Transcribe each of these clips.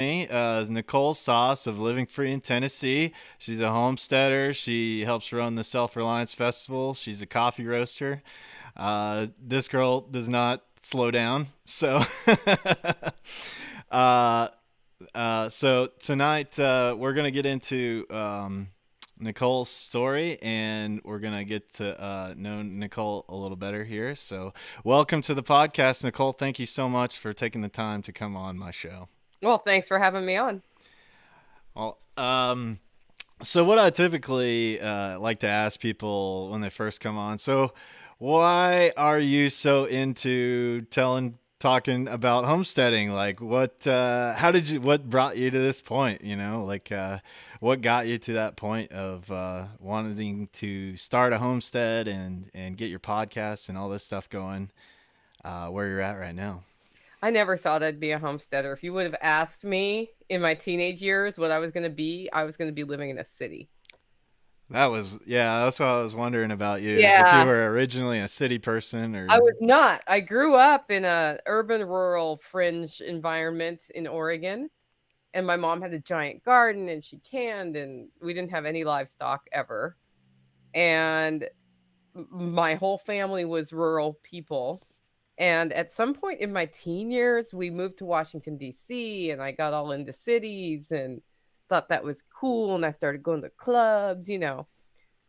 me is Nicole Sauce of Living Free in Tennessee. She's a homesteader. She helps run the Self Reliance Festival. She's a coffee roaster. This girl does not slow down. So, uh, so tonight we're gonna get into Nicole's story, and we're gonna get to know Nicole a little better here. So, welcome to the podcast, Nicole. Thank you so much for taking the time to come on my show. Well, thanks for having me on. Well, so what I typically like to ask people when they first come on. So, why are you so into talking about homesteading? Like, what brought you to this point? What got you to that point of wanting to start a homestead and get your podcast and all this stuff going where you're at right now? I never thought I'd be a homesteader. If you would have asked me in my teenage years what I was going to be, I was going to be living in a city. That's what I was wondering about you, is if you Yeah, were originally a city person I or. was not. I grew up in a urban rural fringe environment in Oregon, and my mom had a giant garden and she canned, and we didn't have any livestock ever. And my whole family was rural people. And at some point in my teen years, we moved to Washington, D.C., and I got all into cities and thought that was cool. And I started going to clubs,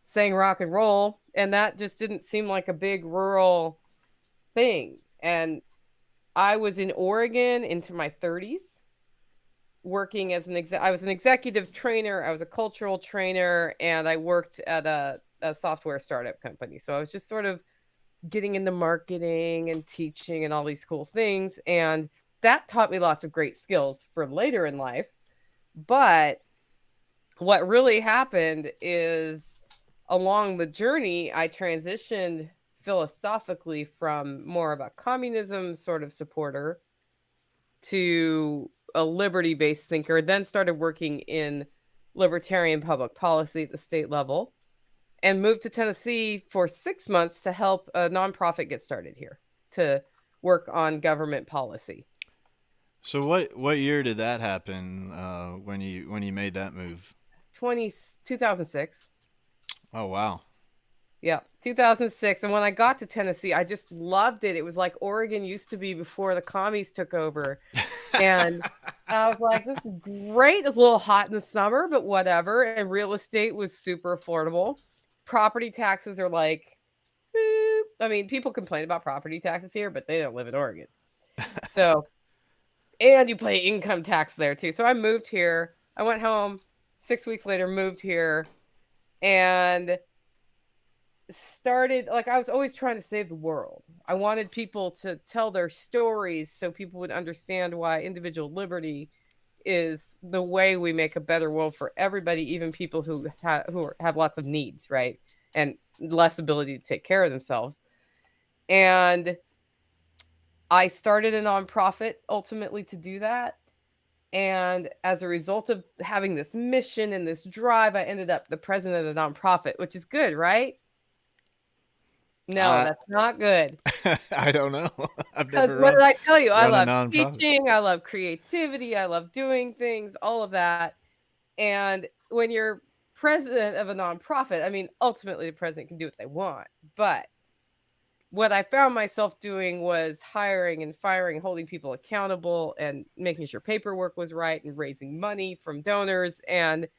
sang rock and roll. And that just didn't seem like a big rural thing. And I was in Oregon into my 30s working as I was an executive trainer, I was a cultural trainer, and I worked at a software startup company. So I was just sort of getting into marketing and teaching and all these cool things. And that taught me lots of great skills for later in life. But what really happened is along the journey, I transitioned philosophically from more of a communism sort of supporter to a liberty based thinker, then started working in libertarian public policy at the state level and moved to Tennessee for 6 months to help a nonprofit get started here to work on government policy. So what year did that happen when you made that move? 2006. Oh wow. Yeah, 2006. And when I got to Tennessee, I just loved it. It was like Oregon used to be before the commies took over. And I was like, this is great. It's a little hot in the summer, but whatever. And real estate was super affordable. Property taxes are like, boop. I mean, people complain about property taxes here, but they don't live in Oregon. So, and you pay income tax there too. So I moved here. I went home 6 weeks later, moved here, and started like I was always trying to save the world. I wanted people to tell their stories so people would understand why individual liberty is the way we make a better world for everybody, even people have lots of needs, right? And less ability to take care of themselves. And I started a nonprofit ultimately to do that. And as a result of having this mission and this drive, I ended up the president of the nonprofit, which is good, right? No, I that's not good. I don't know. I've Because never what did I tell you? I run a love nonprofit. teaching, I love creativity, I love doing things, all of that. And when you're president of a nonprofit, I mean, ultimately the president can do what they want. But what I found myself doing was hiring and firing, holding people accountable, and making sure paperwork was right and raising money from donors, and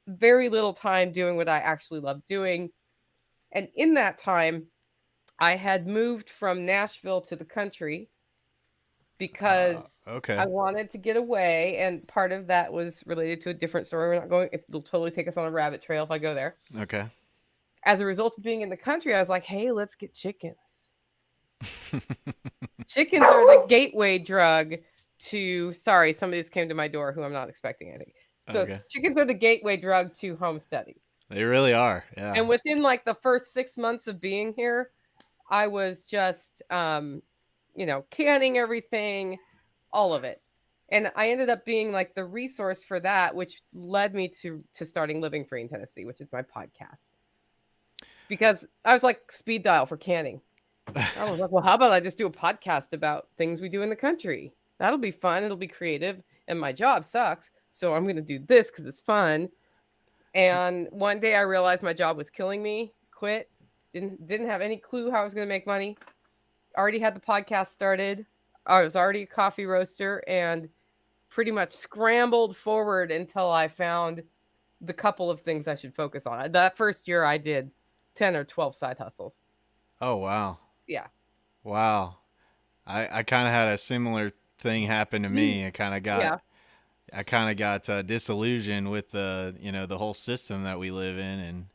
very little time doing what I actually loved doing. And in that time, I had moved from Nashville to the country because I Okay. wanted to get away. And part of that was related to a different story. We're not going, it'll totally take us on a rabbit trail if I go there. Okay. As a result of being in the country, I was like, hey, let's get chickens. Chickens are the gateway drug to, sorry, somebody just came to my door who I'm not expecting, I think. So Okay. chickens are the gateway drug to homesteading. They really are. Yeah. And within like the first 6 months of being here, I was just, canning everything, all of it. And I ended up being like the resource for that, which led me to starting Living Free in Tennessee, which is my podcast. Because I was like speed dial for canning. I was like, well, how about I just do a podcast about things we do in the country? That'll be fun. It'll be creative. and my job sucks. So I'm going to do this because it's fun. S- And one day I realized my job was killing me, quit, didn't have any clue how I was going to make money. Already had the podcast started. I was already a coffee roaster and pretty much scrambled forward until I found the couple of things I should focus on. That first year I did 10 or 12 side hustles. oh wow, Yeah. wow. I kind of had a similar thing happen to me. Yeah. I kind of got disillusioned with the the whole system that we live in,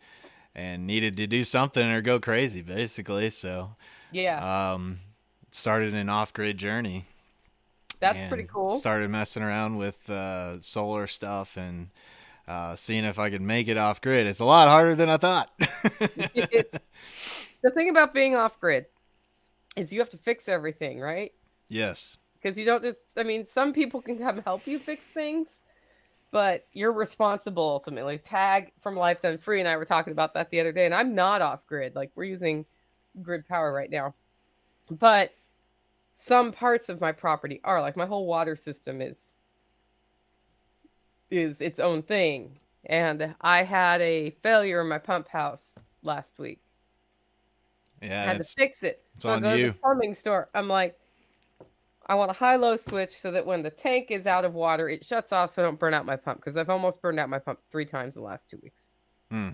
and needed to do something or go crazy basically. So Yeah. um, started an off grid journey That's pretty and cool. started messing around with solar stuff and seeing if I could make it off grid. It's a lot harder than I thought. It's the thing about being off grid is you have to fix everything, right? Yes. Because you don't just, I mean, some people can come help you fix things, but you're responsible ultimately. Tag from Life Done Free and I were talking about that the other day, and I'm not off grid. Like, we're using grid power right now. But some parts of my property are, like, my whole water system is its own thing. And I had a failure in my pump house last week. I Yeah, had to fix it. it's So I on go to the you. plumbing store. I'm like, I want a high-low switch so that when the tank is out of water, it shuts off so I don't burn out my pump, because I've almost burned out my pump 3 times in the last 2 weeks. Hmm.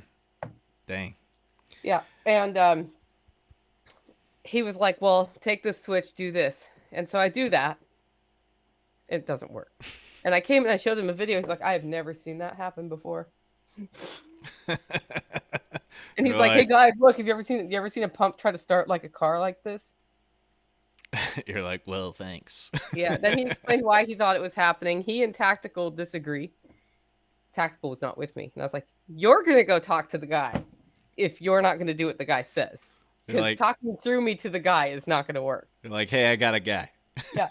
Dang. Yeah. And he was like, well, take this switch, do this. And so I do that. It doesn't work. And I came and I showed him a video. He's like, I have never seen that happen before. And he's You're like, hey like, guys, look, have you ever seen a pump try to start like a car like this? you're like, well, thanks. Yeah. Then he explained why he thought it was happening. He and Tactical disagree. Tactical was not with me. And I was like, you're going to go talk to the guy if you're not going to do what the guy says. You're Because like, talking through me to the guy is not going to work. you're like, hey, I got a guy. Yeah.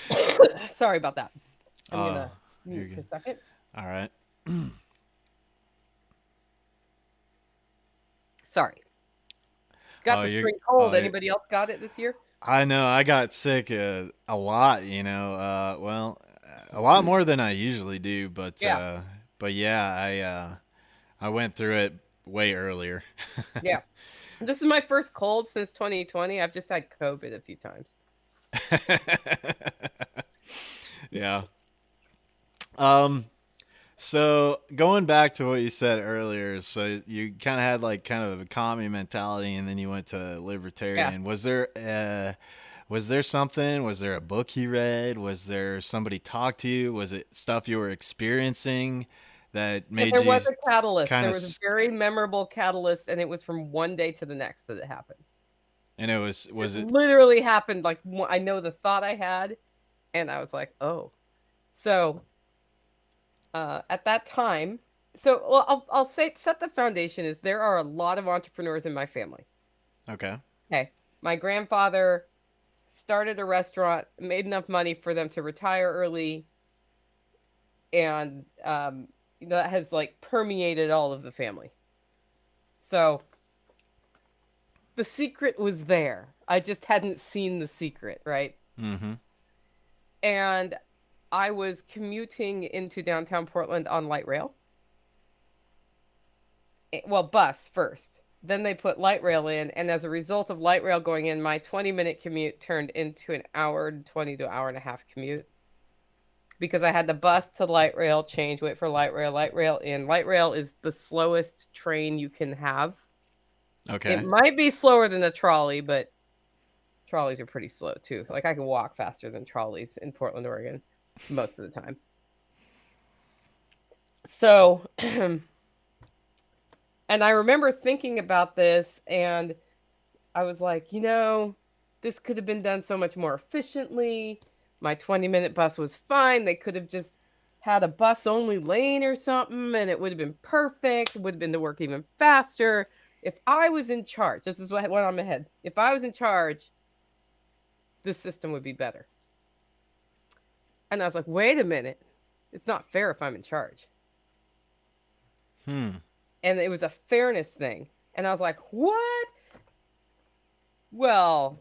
So, sorry about that. I'm going Oh, to you're mute for a good. second. All right. Sorry. Got Oh, the you. spring cold. Oh, Anybody else got it this year? I know. I got sick a lot. Well, a lot more than I usually do. Yeah. But yeah, I went through it way earlier. Yeah. This is my first cold since 2020. I've just had COVID a few times. Yeah. Um. So going back to what you said earlier, so you kind of had like kind of a commie mentality, and then you went to Yeah. libertarian. Was there something? Was there a book you read? Was there somebody talk to you? Was it stuff you were experiencing that Yeah, made there you was a catalyst. kind There of? was a very memorable catalyst, and it was from one day to the next that it happened. And it was It it? literally happened like I know the thought I had, and I was like, oh. So at that time, so well, I'll say set the foundation is there are a lot of entrepreneurs in my family. Okay. Okay, my grandfather started a restaurant, made enough money for them to retire early, and that has like permeated all of the family. So the secret was there. I just hadn't seen the secret, right? Mm-hmm. And I was commuting into downtown Portland on light rail. Well, bus first. Then they put light rail in, and as a result of light rail going in, my 20-minute commute turned into an hour and 20 to hour and a half commute because I had the bus to light rail, change, wait for light rail in. Light rail is the slowest train you can have. It Okay. might be slower than the trolley, but trolleys are pretty slow too. Like I can walk faster than trolleys in Portland, Oregon, most of the time. So, and I remember thinking about this, and I was like, this could have been done so much more efficiently. My 20-minute bus was fine. They could have just had a bus only lane or something, and it would have been perfect. It would have been to work even faster. If I was in charge, this is what went on my head. If I was in charge, this system would be better. And I was like, wait a minute. It's not fair if I'm in charge. Hmm. And it was a fairness thing. And I was like, what? Well,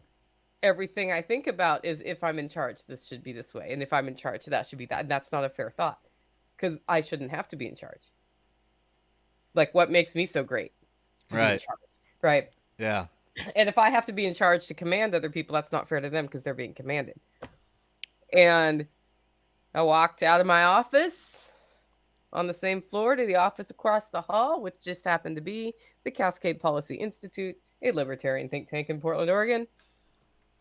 everything I think about is if I'm in charge, this should be this way. And if I'm in charge, that should be that. And that's not a fair thought because I shouldn't have to be in charge. Like, what makes me so great to be in Right. charge? Right. Yeah. And if I have to be in charge to command other people, that's not fair to them because they're being commanded. And I walked out of my office on the same floor to the office across the hall, which just happened to be the Cascade Policy Institute, a libertarian think tank in Portland, Oregon.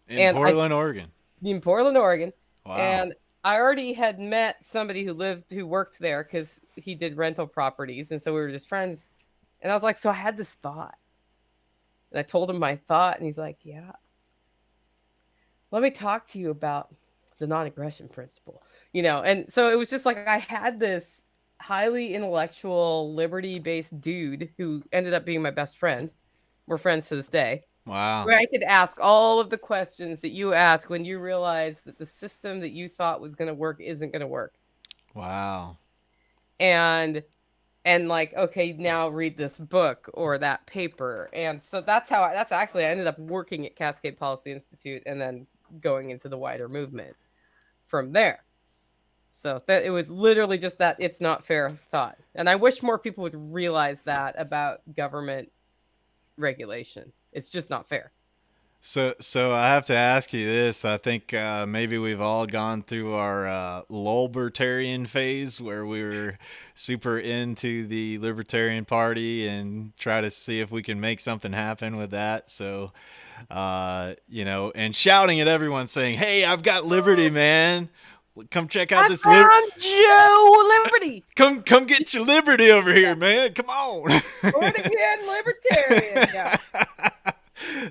In And I Portland, Oregon. in Portland, Oregon. Wow. And I already had met somebody who worked there because he did rental properties. And so we were just friends. And I was like, so I had this thought. And I told him my thought. And he's like, yeah, let me talk to you about the non-aggression principle, And so it was just like I had this highly intellectual, liberty-based dude who ended up being my best friend. We're friends to this day. Wow. Where I could ask all of the questions that you ask when you realize that the system that you thought was going to work isn't going to work. Wow. And like, okay, now read this book or that paper. And so that's actually I ended up working at Cascade Policy Institute and then going into the wider movement from there. So that it was literally just that it's not fair thought. And I wish more people would realize that about government regulation. It's just not fair. So I have to ask you this. I think maybe we've all gone through our libertarian phase where we were super into the Libertarian Party and try to see if we can make something happen with that. So, and shouting at everyone saying, "Hey, I've got liberty, man! Come check out I this found Joe Liberty. come get your liberty over here, man! Come on!" Born again libertarian. Yeah.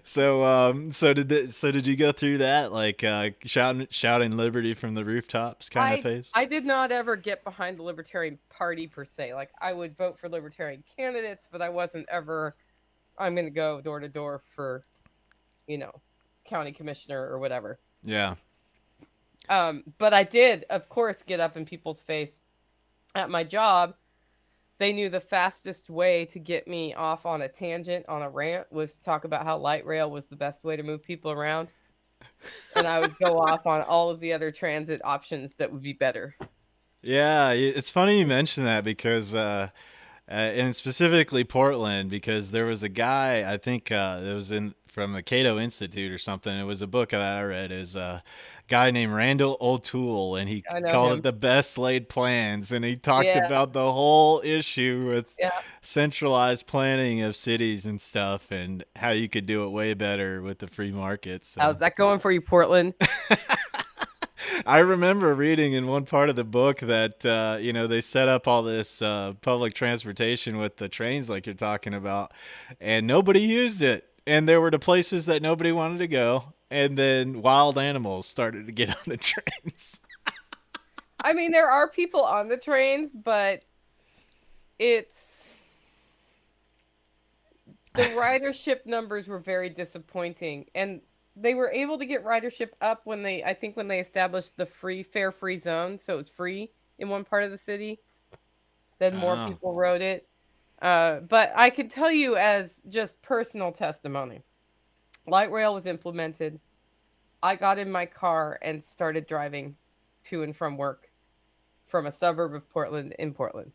So did you go through that like shouting liberty from the rooftops kind of phase? I did not ever get behind the Libertarian Party per se. Like I would vote for libertarian candidates, but I wasn't ever I'm going to go door to door for county commissioner or whatever. Yeah. But I did, of course, get up in people's face at my job. They knew the fastest way to get me off on a tangent, on a rant, was to talk about how light rail was the best way to move people around. And I would go off on all of the other transit options that would be better. Yeah, it's funny you mention that because and specifically Portland, because there was a guy I think that was in from the Cato Institute or something. It was a book that I read. Is a guy named Randall O'Toole, and he I know called him. it the best laid plans, and he talked Yeah. about the whole issue with Yeah. centralized planning of cities and stuff, and how you could do it way better with the free market. How's So. that going for you, Portland? I remember reading in one part of the book that they set up all this public transportation with the trains like you're talking about, and nobody used it. And there were the places that nobody wanted to go, and then wild animals started to get on the trains. I mean, there are people on the trains, but it's the ridership numbers were very disappointing, and they were able to get ridership up when they established the fare free zone, so it was free in one part of the city. Then more Oh, people rode it. But I could tell you as just personal testimony, light rail was implemented. I got in my car and started driving to and from work from a suburb of Portland in Portland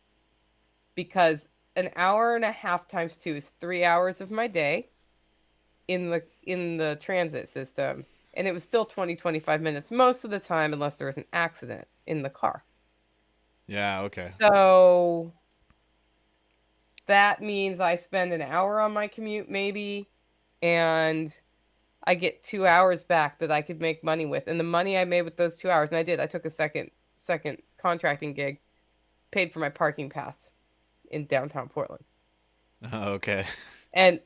because an hour and a half times 2 is 3 hours of my day in the transit system, and it was still 25 minutes most of the time unless there was an accident in the car. yeah, okay. So that means I spend an hour on my commute maybe, and I get 2 hours back that I could make money with. And the money I made with those 2 hours, and I took a second contracting gig, paid for my parking pass in downtown Portland. Okay. And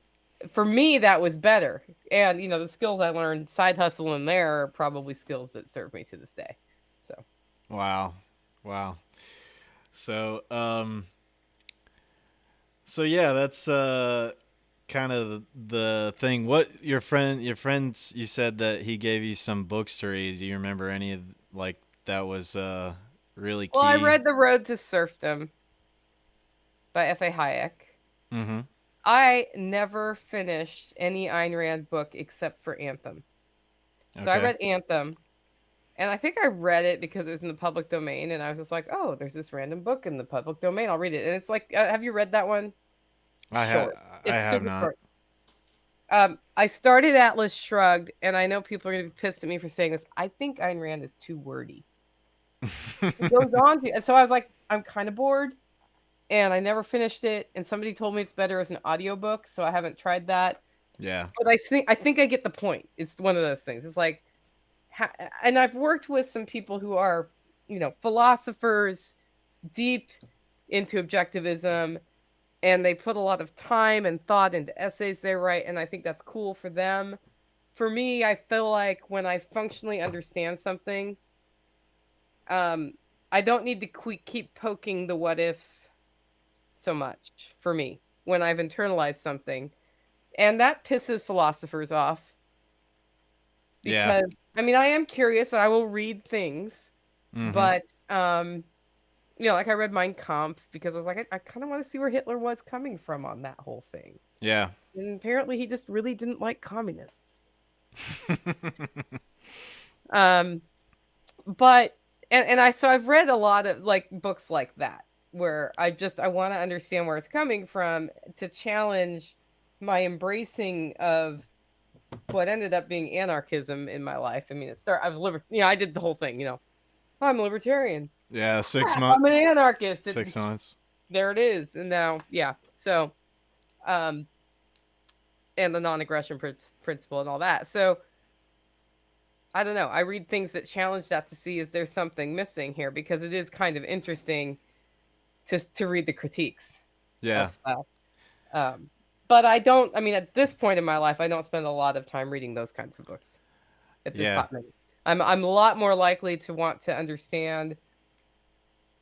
for me, that was better. And, the skills I learned side hustling there are probably skills that serve me to this day. So, Wow. Wow. So, so yeah, that's kind of the thing. What your friends, you said that he gave you some books to read. Do you remember any of like that was really well, I key? read The Road to Serfdom by F.A. Hayek. Mm-hmm. I never finished any Ayn Rand book except for Anthem. So I Okay. read Anthem, and I think I read it because it was in the public domain, and I was just like, oh, there's this random book in the public domain. I'll read it. And it's like, have you read that one? I have Short. I It's have super not. short. I started Atlas Shrugged, and I know people are going to be pissed at me for saying this. I think Ayn Rand is too wordy. It goes on to, and so I was like, I'm kind of bored, and I never finished it. And somebody told me it's better as an audiobook, so I haven't tried that. Yeah. But I think I get the point. It's one of those things. It's like, and I've worked with some people who are, philosophers, deep into objectivism, and they put a lot of time and thought into essays they write, and I think that's cool for them. For me, I feel like when I functionally understand something, um, I don't need to keep poking the what ifs so much for me when I've internalized something. And that pisses philosophers off Yeah. because, I mean, I am curious. I will read things, Mm-hmm. but, like I read Mein Kampf because I was like, I kind of want to see where Hitler was coming from on that whole thing. Yeah. And apparently he just really didn't like communists. Um, but so I've read a lot of like books like that where I want to understand where it's coming from to challenge my embracing of what ended up being anarchism in my life. I mean, I was I did the whole thing, I'm a libertarian. Yeah. Six Crap, months. I'm an anarchist. 6 months. There it is. And now, yeah. So, um, and the non-aggression principle and all that. So, I don't know. I read things that challenge that to see is there something missing here because it is kind of interesting to read the critiques Yeah. of stuff. Um, but I don't. I mean, at this point in my life, I don't spend a lot of time reading those kinds of books. At this Yeah. hot minute, I'm a lot more likely to want to understand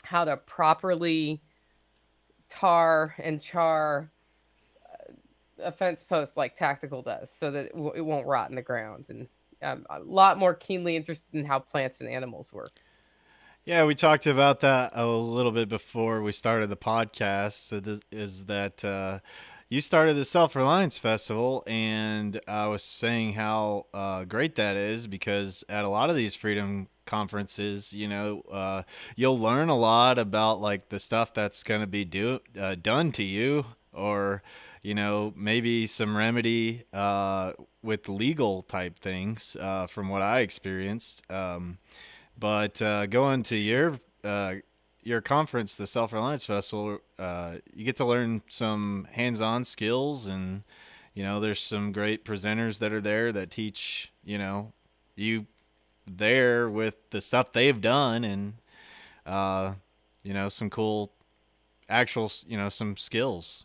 how to properly tar and char a fence post like Tactical does, so that it won't rot in the ground. And I'm a lot more keenly interested in how plants and animals work. Yeah, we talked about that a little bit before we started the podcast. So this is that you started the Self Reliance Festival, and I was saying how great that is because at a lot of these freedom conferences, you'll learn a lot about like the stuff that's going to be done to you, or maybe some remedy with legal type things from what I experienced. But going to your conference, the Self Reliance Festival, you get to learn some hands-on skills, and there's some great presenters that are there that teach you there with the stuff they've done, and some cool actual some skills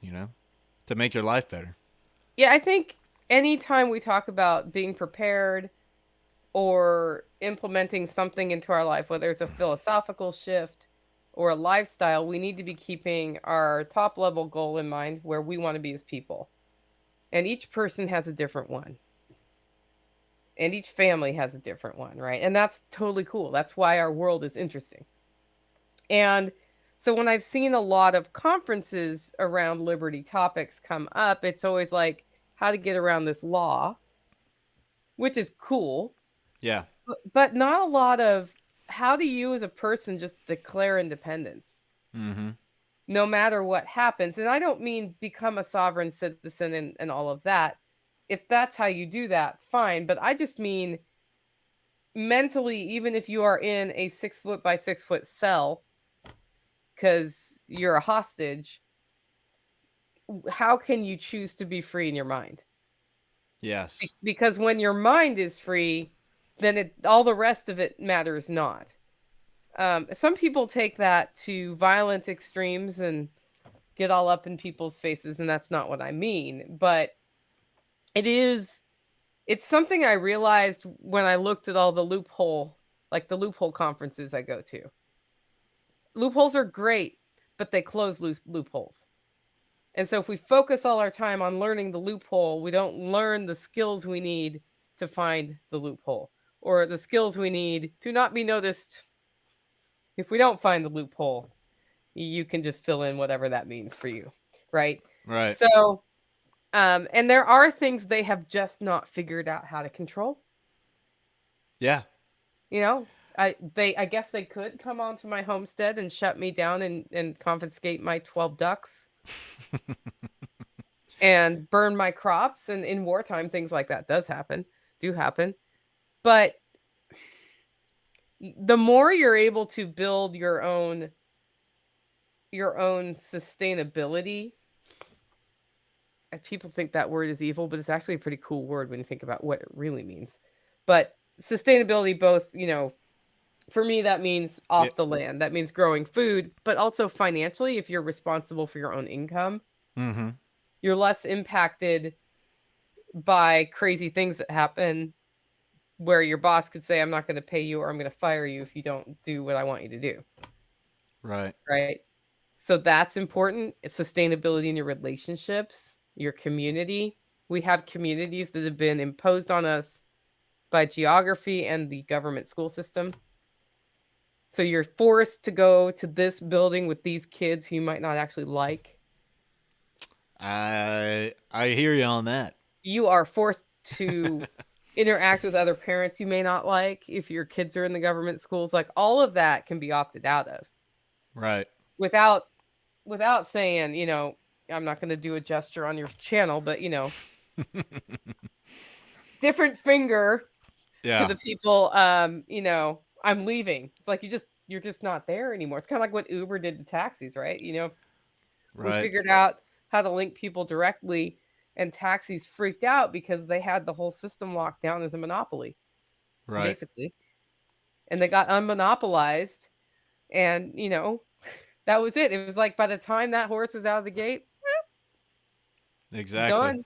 to make your life better. Yeah, I think anytime we talk about being prepared or implementing something into our life, whether it's a philosophical shift or a lifestyle, we need to be keeping our top level goal in mind where we want to be as people. And each person has a different one. And each family has a different one, right? And that's totally cool. That's why our world is interesting. And so when I've seen a lot of conferences around liberty topics come up, it's always like how to get around this law, which is cool, Yeah. but not a lot of how do you as a person just declare independence Mm-hmm. no matter what happens. And I don't mean become a sovereign citizen and all of that. If that's how you do that, fine. But I just mean mentally, even if you are in a 6 foot by 6 foot cell because you're a hostage, how can you choose to be free in your mind? Yes. Because when your mind is free, then all the rest of it matters not. Some people take that to violent extremes and get all up in people's faces, and that's not what I mean. But it's something I realized when I looked at all the the loophole conferences I go to. Loopholes are great, but they close loopholes. And so if we focus all our time on learning the loophole, we don't learn the skills we need to find the loophole, or the skills we need to not be noticed. If we don't find the loophole, you can just fill in whatever that means for you, right? Right. So, and there are things they have just not figured out how to control. Yeah. You know, I guess they could come onto my homestead and shut me down and confiscate my 12 ducks and burn my crops. And in wartime, things like that do happen. But the more you're able to build your own sustainability, and people think that word is evil, but it's actually a pretty cool word when you think about what it really means. But sustainability, both, for me, that means Yeah. off the land. That means growing food, but also financially, if you're responsible for your own income, Mm-hmm. you're less impacted by crazy things that happen where your boss could say, I'm not going to pay you or I'm going to fire you if you don't do what I want you to do. Right. Right. So that's important. It's sustainability in your relationships, your community. We have communities that have been imposed on us by geography and the government school system. So you're forced to go to this building with these kids who you might not actually like. I hear you on that. You are forced to interact with other parents you may not like if your kids are in the government schools. Like all of that can be opted out of Right. without saying, I'm not going to do a gesture on your channel, but different finger to Yeah. the people, I'm leaving. It's like you're just not there anymore. It's kind of like what Uber did to taxis, right? We Right. figured out how to link people directly, and taxis freaked out because they had the whole system locked down as a monopoly, Right. basically. And they got unmonopolized, and that was it. It was like by the time that horse was out of the gate, Exactly. done.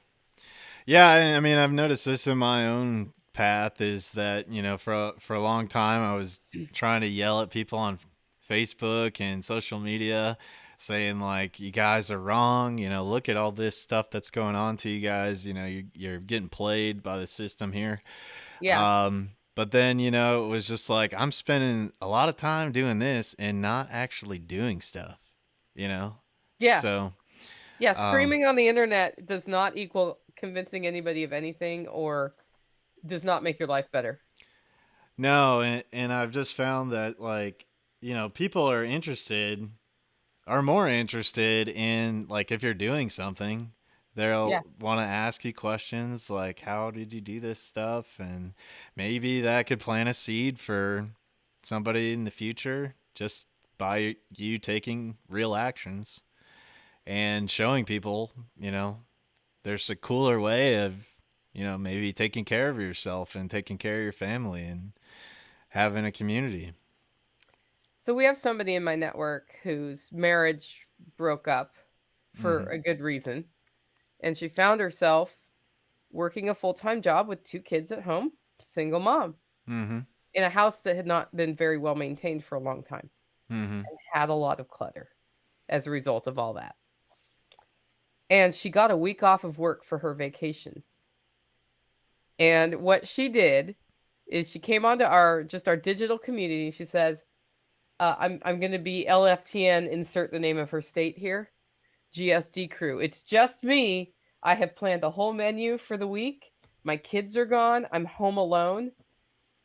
Yeah, I mean, I've noticed this in my own path is that, for a long time I was trying to yell at people on Facebook and social media saying like you guys are wrong, look at all this stuff that's going on to you guys, you're getting played by the system here. Yeah. But then, it was just like I'm spending a lot of time doing this and not actually doing stuff, you know? Yeah. So, Yeah, um, screaming on the internet does not equal convincing anybody of anything or does not make your life better. no, and I've just found that like, people are more interested in like if you're doing something, Yeah. they'll want to ask you questions like how did you do this stuff, and maybe that could plant a seed for somebody in the future just by you taking real actions and showing people, there's a cooler way of, maybe taking care of yourself and taking care of your family and having a community. So we have somebody in my network whose marriage broke up for Mm-hmm. a good reason. And she found herself working a full time job with two kids at home, single mom, Mm-hmm. in a house that had not been very well maintained for a long time Mm-hmm. and had a lot of clutter as a result of all that. And she got a week off of work for her vacation. And what she did is she came onto our digital community. She says, I'm going to be LFTN, insert the name of her state here, GSD crew. It's just me. I have planned a whole menu for the week. My kids are gone. I'm home alone.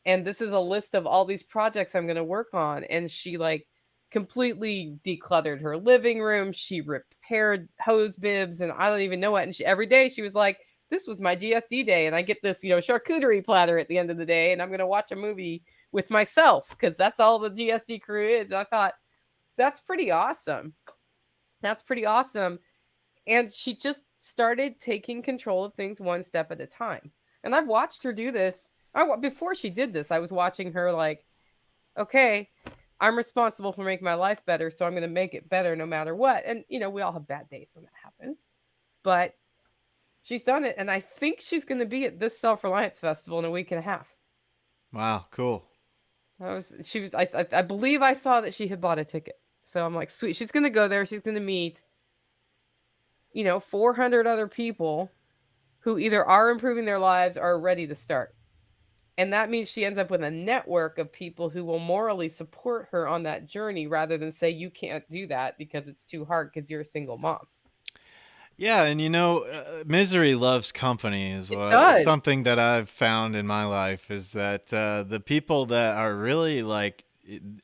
And this is a list of all these projects I'm going to work on. And she like completely decluttered her living room. She repaired hose bibs and I don't even know what. And every day she was like, this was my GSD day. And I get this, charcuterie platter at the end of the day. And I'm going to watch a movie with myself because that's all the GSD crew is. And I thought, that's pretty awesome. That's pretty awesome. And she just started taking control of things one step at a time. And I've watched her do this. Before she did this, I was watching her like, okay, I'm responsible for making my life better, so I'm going to make it better no matter what. And, we all have bad days when that happens. But she's done it. And I think she's going to be at this Self Reliance Festival in a week and a half. Wow, cool. I believe I saw that she had bought a ticket. So I'm like, sweet. She's going to go there. She's going to meet, 400 other people who either are improving their lives or are ready to start. And that means she ends up with a network of people who will morally support her on that journey rather than say, you can't do that because it's too hard because you're a single mom. Yeah, and misery loves company is It what does. something that I've found in my life is that the people that are really like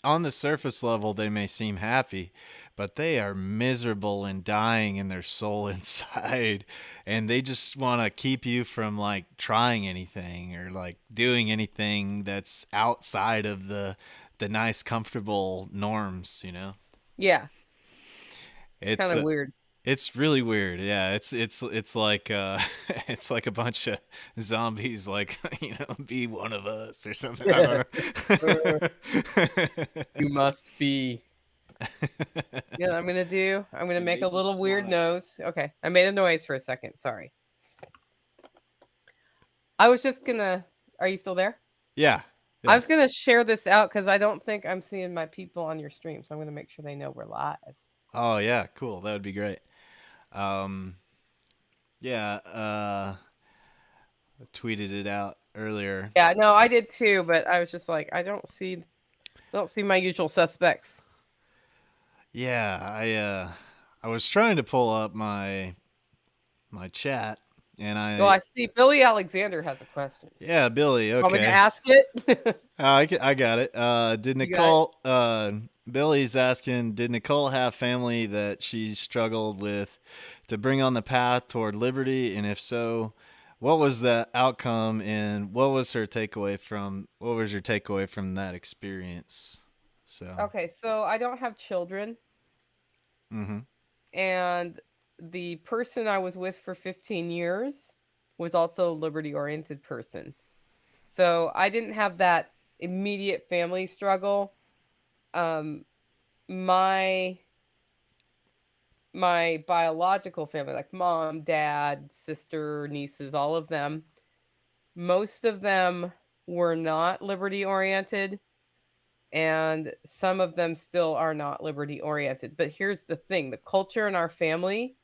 on the surface level they may seem happy, but they are miserable and dying in their soul inside, and they just want to keep you from like trying anything or like doing anything that's outside of the nice comfortable norms, you know. Yeah, it's kind It's of weird. it's really weird. Yeah, it's like it's like a bunch of zombies like, be one of us or something. I don't know. You must be. Yeah, I'm gonna do. I'm gonna You make a made you little weird smile. nose. Okay, I made a noise for a second. Sorry. I was just gonna. Are you still there? Yeah. I Yeah. was gonna share this out because I don't think I'm seeing my people on your stream, so I'm gonna make sure they know we're live. Oh yeah, cool. That would be great. Yeah, I tweeted it out earlier. Yeah, no, I did too, but I was just like, I don't see my usual suspects. Yeah, I was trying to pull up my chat and Well, I I see Billy Alexander has a question. yeah, Billy, Want me to okay. ask it? I got it. Did You got it? Nicole? Billy's asking, did Nicole have family that she struggled with to bring on the path toward liberty, and if so, what was the outcome, and what was your takeaway from that experience? So, Okay, so I don't have children, mm-hmm, and the person I was with for 15 years was also a liberty oriented person. So I didn't have that immediate family struggle. Um, my my biological family, like mom, dad, sister, nieces, all of them, most of them were not liberty oriented, and some of them still are not liberty oriented. But here's the thing, the culture in our family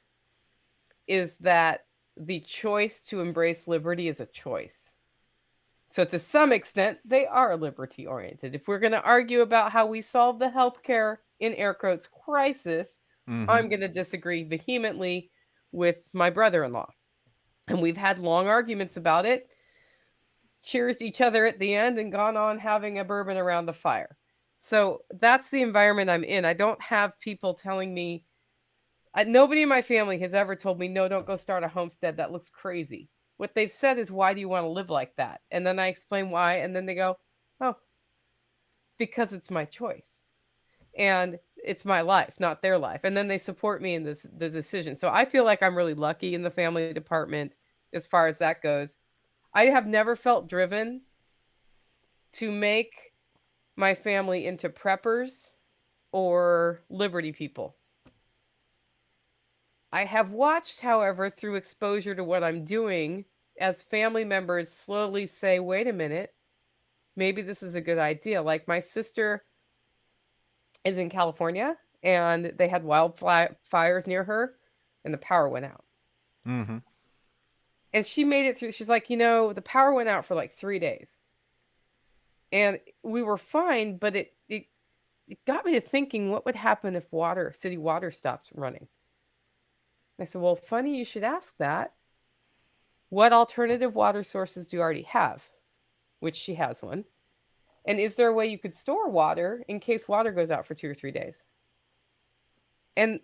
is that the choice to embrace liberty is a choice. So, to some extent, they are liberty oriented. If we're going to argue about how we solve the healthcare, in air quotes, crisis, mm-hmm, I'm going to disagree vehemently with my brother in law. And we've had long arguments about it, cheers each other at the end, and gone on having a bourbon around the fire. So, that's the environment I'm in. I don't have people telling me, nobody in my family has ever told me, no, don't go start a homestead. That looks crazy. What they've said is, why do you want to live like that? And then I explain why. And then they go, oh, because it's my choice. And it's my life, not their life. And then they support me in the decision. So I feel like I'm really lucky in the family department as far as that goes. I have never felt driven to make my family into preppers or liberty people. I have watched, however, through exposure to what I'm doing, as family members slowly say, wait a minute, maybe this is a good idea. Like my sister is in California and they had wildfires near her and the power went out. mm-hmm. And she made it through. She's like, the power went out for like 3 days. And we were fine, but it got me to thinking, what would happen if city water stopped running? I said, well, funny you should ask that. What alternative water sources do you already have? Which she has one. And is there a way you could store water in case water goes out for 2 or 3 days? And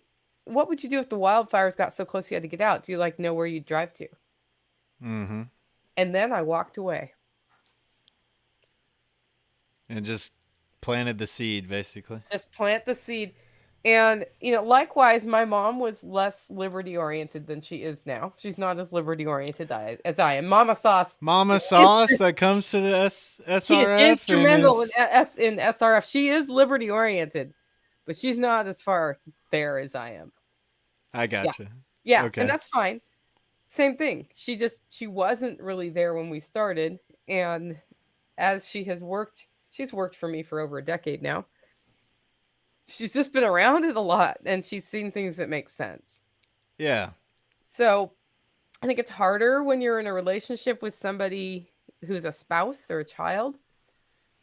what would you do if the wildfires got so close you had to get out? Do you know where you'd drive to? Mm-hmm. And then I walked away. And just planted the seed, basically. Just plant the seed. And, likewise, my mom was less liberty oriented than she is now. She's not as liberty oriented as I am. Mama Sauce Mama Sauce is that comes to the she is SRF and instrumental in is. SRF. She is liberty oriented, but she's not as far there as I am. I Yeah. gotcha. Yeah, and Okay. that's fine. Same thing. She wasn't really there when we started, and as she's worked for me for over a decade now. She's just been around it a lot and she's seen things that make sense. Yeah. So, I think it's harder when you're in a relationship with somebody who's a spouse or a child,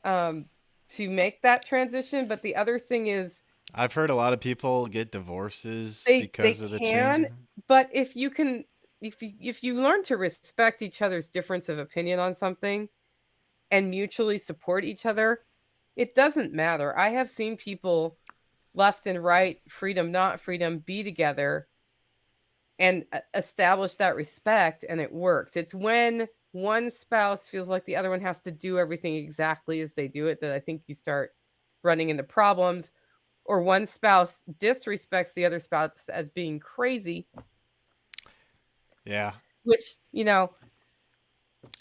um, to make that transition. But the other thing is, I've heard a lot of people get divorces they because of the can, changing. But if you learn to respect each other's difference of opinion on something and mutually support each other, it doesn't matter. I have seen people left and right, freedom, not freedom, be together and establish that respect, and it works. It's when one spouse feels like the other one has to do everything exactly as they do it that I think you start running into problems, or one spouse disrespects the other spouse as being crazy, Yeah. which,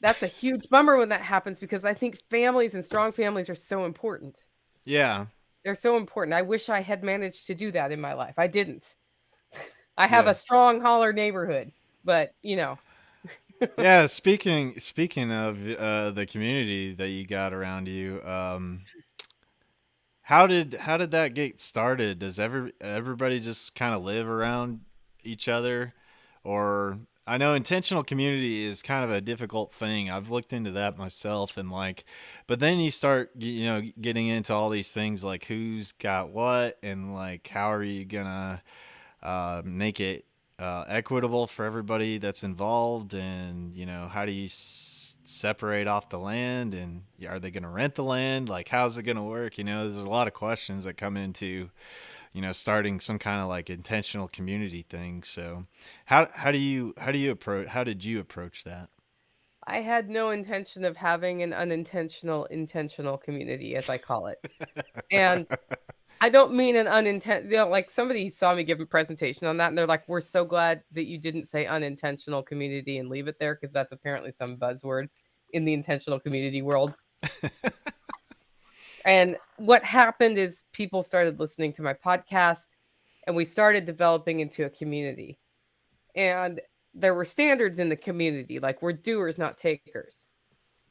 that's a huge bummer when that happens because I think families and strong families are so important. Yeah. They're so important. I wish I had managed to do that in my life. I didn't. I have Yeah. a strong holler neighborhood, but Yeah, speaking of the community that you got around you, how did that get started? Does everybody just kind of live around each other, or I know intentional community is kind of a difficult thing. I've looked into that myself, and like, but then you start getting into all these things like who's got what, and like how are you gonna make it equitable for everybody that's involved, and how do you separate off the land, and are they going to rent the land, like how's it going to work? There's a lot of questions that come into starting some kind of like intentional community thing. So how did you approach that? I had no intention of having an unintentional intentional community, as I call it. And I don't mean an unintentional, like somebody saw me give a presentation on that and they're like, we're so glad that you didn't say unintentional community and leave it there because that's apparently some buzzword in the intentional community world. And what happened is people started listening to my podcast and we started developing into a community. And there were standards in the community, like we're doers, not takers.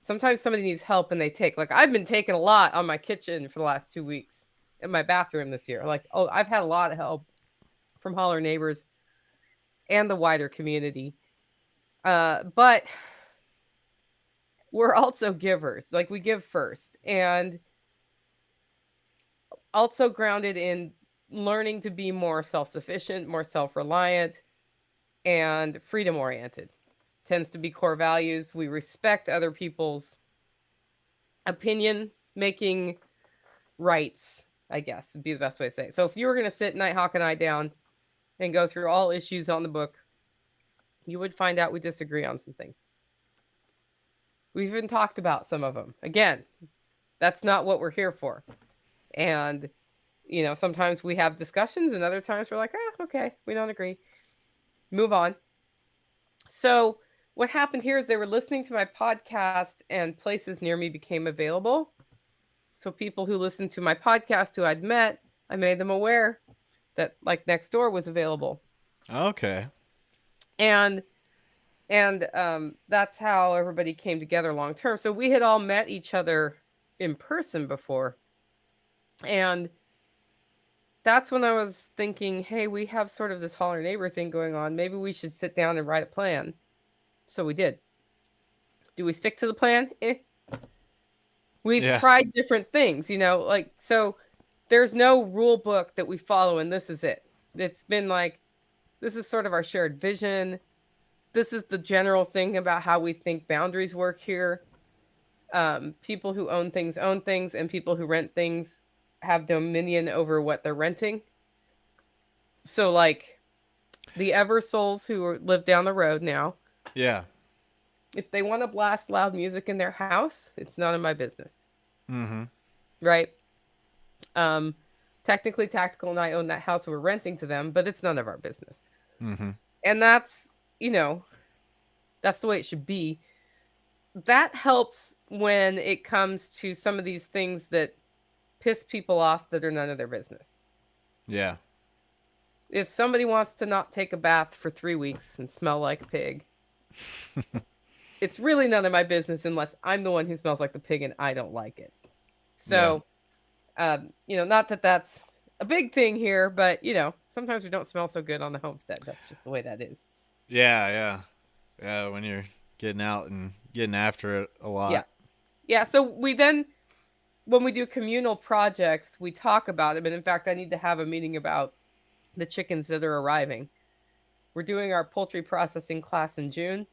Sometimes somebody needs help and they take, like I've been taking a lot on my kitchen for the last 2 weeks in my bathroom this year. Like, oh, I've had a lot of help from holler neighbors and the wider community. But we're also givers. Like we give first and also grounded in learning to be more self-sufficient, more self-reliant, and freedom oriented. Tends to be core values. We respect other people's opinion making rights, I guess would be the best way to say it. So if you were going to sit Nighthawk and I down and go through all issues on the book, you would find out we disagree on some things. We've even talked about some of them. Again, that's not what we're here for. And, sometimes we have discussions and other times we're like, okay, we don't agree. Move on. So what happened here is they were listening to my podcast and places near me became available. So people who listened to my podcast who I'd met, I made them aware that like next door was available. Okay. And that's how everybody came together long term. So we had all met each other in person before. And that's when I was thinking, hey, we have sort of this holler neighbor thing going on. Maybe we should sit down and write a plan. So we did. Do we stick to the plan? We've Yeah. tried different things, so there's no rule book that we follow and this is it. It's been like, this is sort of our shared vision. This is the general thing about how we think boundaries work here. People who own things, and people who rent things have dominion over what they're renting. So like the Eversoles who live down the road now, Yeah. if they want to blast loud music in their house, it's none of my business. Mm-hmm. Right? Technically, Tactical and I own that house. We're renting to them, but it's none of our business. Mm-hmm. And that's the way it should be. That helps when it comes to some of these things that piss people off that are none of their business. Yeah. If somebody wants to not take a bath for 3 weeks and smell like a pig, it's really none of my business unless I'm the one who smells like the pig and I don't like it. So, not that that's a big thing here, but, sometimes we don't smell so good on the homestead. That's just the way that is. Yeah. Yeah. Yeah. When you're getting out and getting after it a lot. Yeah. Yeah. So we then, when we do communal projects, we talk about them. And in fact, I need to have a meeting about the chickens that are arriving. We're doing our poultry processing class in June,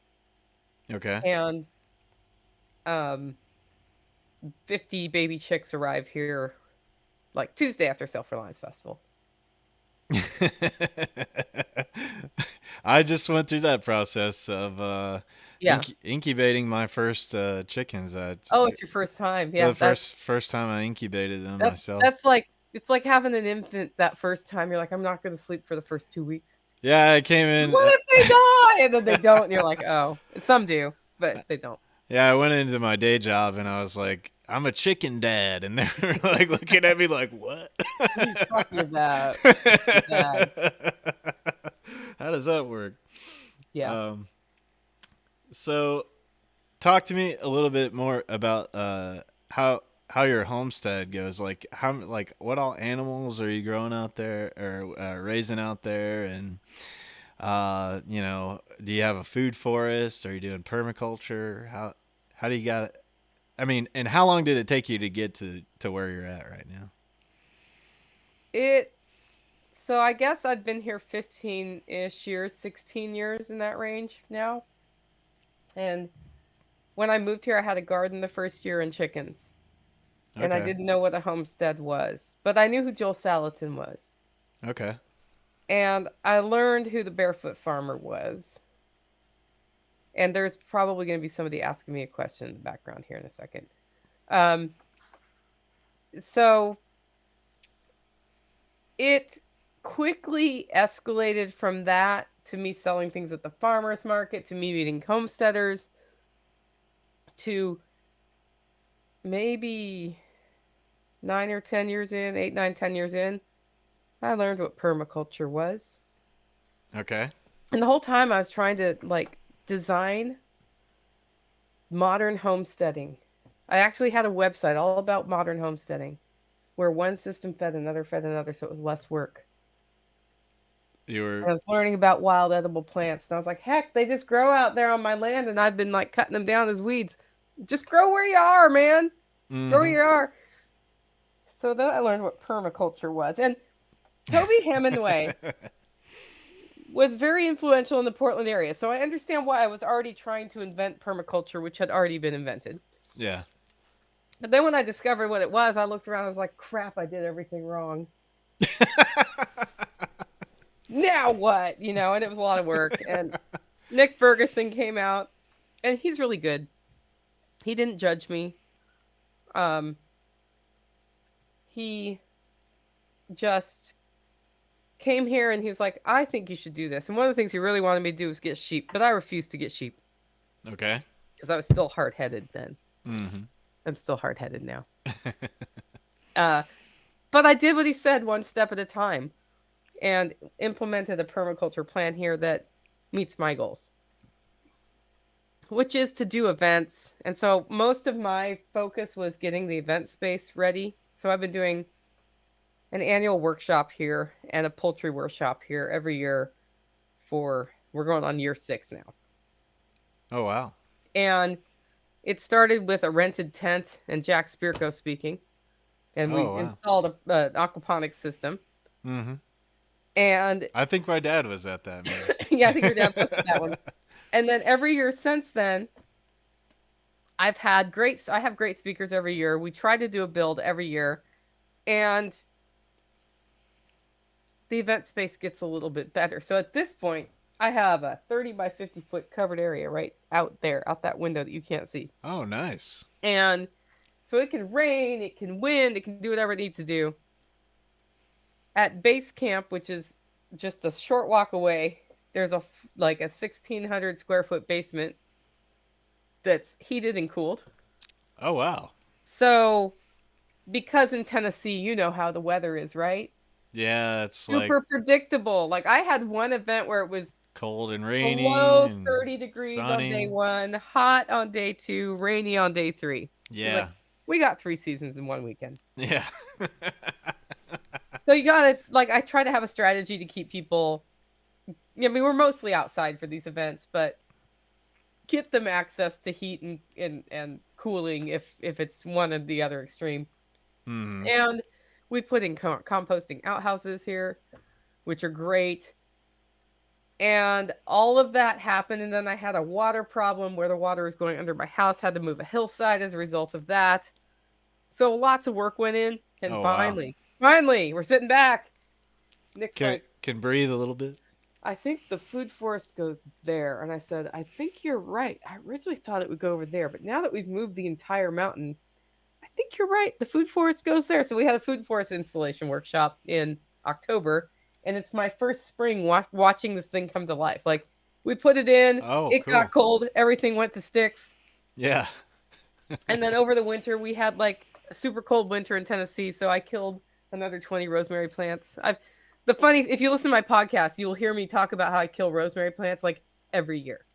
Okay. and um, 50 baby chicks arrive here like Tuesday after Self Reliance Festival. I just went through that process of Yeah. incubating my first chickens. Oh, it's your first time. For Yeah, the first time I incubated them myself. that's like it's like having an infant that first time. You're like, I'm not going to sleep for the first 2 weeks. Yeah, I came in. What if they die? And then they don't, and you're like, oh, some do, but they don't. Yeah, I went into my day job and I was like, I'm a chicken dad, and they were like looking at me like, what? What are you talking about? Dad. How does that work? Yeah. Um, so talk to me a little bit more about how your homestead goes. Like like what all animals are you growing out there or raising out there, and do you have a food forest? Are you doing permaculture? How do you got it? I mean, and how long did it take you to get to where you're at right now? It So I guess I've been here 15-ish years, 16 years in that range now. And when I moved here, I had a garden the first year and chickens. And I Okay. didn't know what a homestead was, but I knew who Joel Salatin was. Okay. And I learned who the barefoot farmer was. And there's probably going to be somebody asking me a question in the background here in a second. Um, so it quickly escalated from that to me selling things at the farmers market, to me meeting homesteaders, to maybe 9 or 10 years in, 8, 9, 10 years in, I learned what permaculture was. Okay. And the whole time I was trying to like design modern homesteading. I actually had a website all about modern homesteading where one system fed another, so it was less work. You And were I was learning about wild edible plants. And I was like, heck, they just grow out there on my land and I've been like cutting them down as weeds. Just grow where you are, man. Grow where mm-hmm. you are. So then I learned what permaculture was. And Toby Hemingway was very influential in the Portland area. So I understand why I was already trying to invent permaculture, which had already been invented. Yeah. But then when I discovered what it was, I looked around. I was like, crap, I did everything wrong. Now what? And it was a lot of work. And Nick Ferguson came out, and he's really good. He didn't judge me. He just came here and he was like, I think you should do this. And one of the things he really wanted me to do was get sheep, but I refused to get sheep Okay. because I was still hard-headed then. Mm-hmm. I'm still hard-headed now. But I did what he said one step at a time and implemented a permaculture plan here that meets my goals, which is to do events. And so most of my focus was getting the event space ready. So I've been doing an annual workshop here and a poultry workshop here every year we're going on year 6 now. Oh wow. And it started with a rented tent and Jack Spirko speaking. And we Oh wow. installed an aquaponics system. Mm-hmm. And I think my dad was at that meeting. yeah, I think your dad posted that one. And then every year since then, I have great speakers every year. We try to do a build every year. And the event space gets a little bit better. So at this point, I have a 30 by 50 foot covered area right out there, out that window that you can't see. Oh, nice. And so it can rain, it can wind, it can do whatever it needs to do. At base camp, which is just a short walk away, there's a 1,600 square foot basement that's heated and cooled. Oh wow. So because in Tennessee, you know how the weather is, right? Yeah, it's Super like predictable. Like I had one event where it was cold and rainy below and 30 degrees on day sunny. 1, hot on day 2, rainy on day 3. Yeah. Like, we got 3 seasons in one weekend. Yeah. So you gotta, I try to have a strategy to keep people, we're mostly outside for these events, but get them access to heat and cooling if it's one or the other extreme. Mm-hmm. And we put in composting outhouses here, which are great. And all of that happened, and then I had a water problem where the water was going under my house, had to move a hillside as a result of that. So lots of work went in, and Oh wow. finally, we're sitting back. Nick's Can like, can breathe a little bit. I think the food forest goes there. And I said, I think you're right. I originally thought it would go over there, but now that we've moved the entire mountain, I think you're right. The food forest goes there. So we had a food forest installation workshop in October, and it's my first spring watching this thing come to life. Like, we put it in, Oh, it got cool. cold, everything went to sticks. Yeah. And then over the winter, we had like a super cold winter in Tennessee. So I killed another 20 rosemary plants. The funny, if you listen to my podcast, you will hear me talk about how I kill rosemary plants like every year.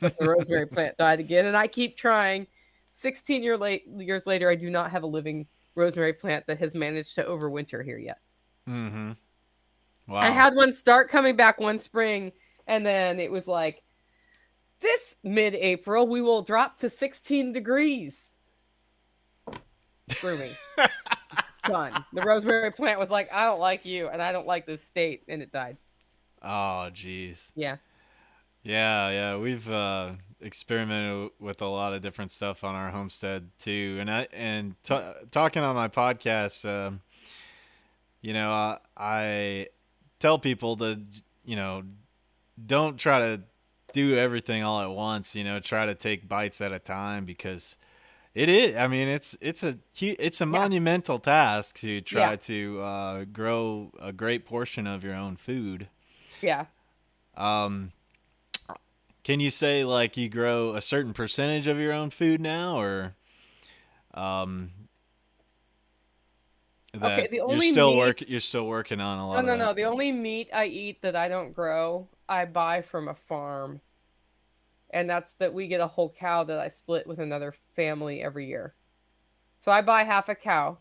But the rosemary plant died again, and I keep trying. 16 years later, I do not have a living rosemary plant that has managed to overwinter here yet. Mm-hmm. I Wow. had one start coming back one spring, and then it was like, this mid-April, we will drop to 16 degrees. Screw me. Done. The rosemary plant was like, I don't like you, and I don't like this state, and it died. Oh, jeez. Yeah. Yeah, yeah. We've experimented with a lot of different stuff on our homestead too, and talking on my podcast. I tell people to, you know, don't try to do everything all at once. Try to take bites at a time because it is. I mean, it's a Yeah. monumental task to Yeah. try to grow a great portion of your own food. Yeah. Um, can you say like you grow a certain percentage of your own food now, or um, Okay. that The only meat you're still working on a No, lot of no, that? no. The only meat I eat that I don't grow, I buy from a farm. And that's that we get a whole cow that I split with another family every year. So I buy half a cow,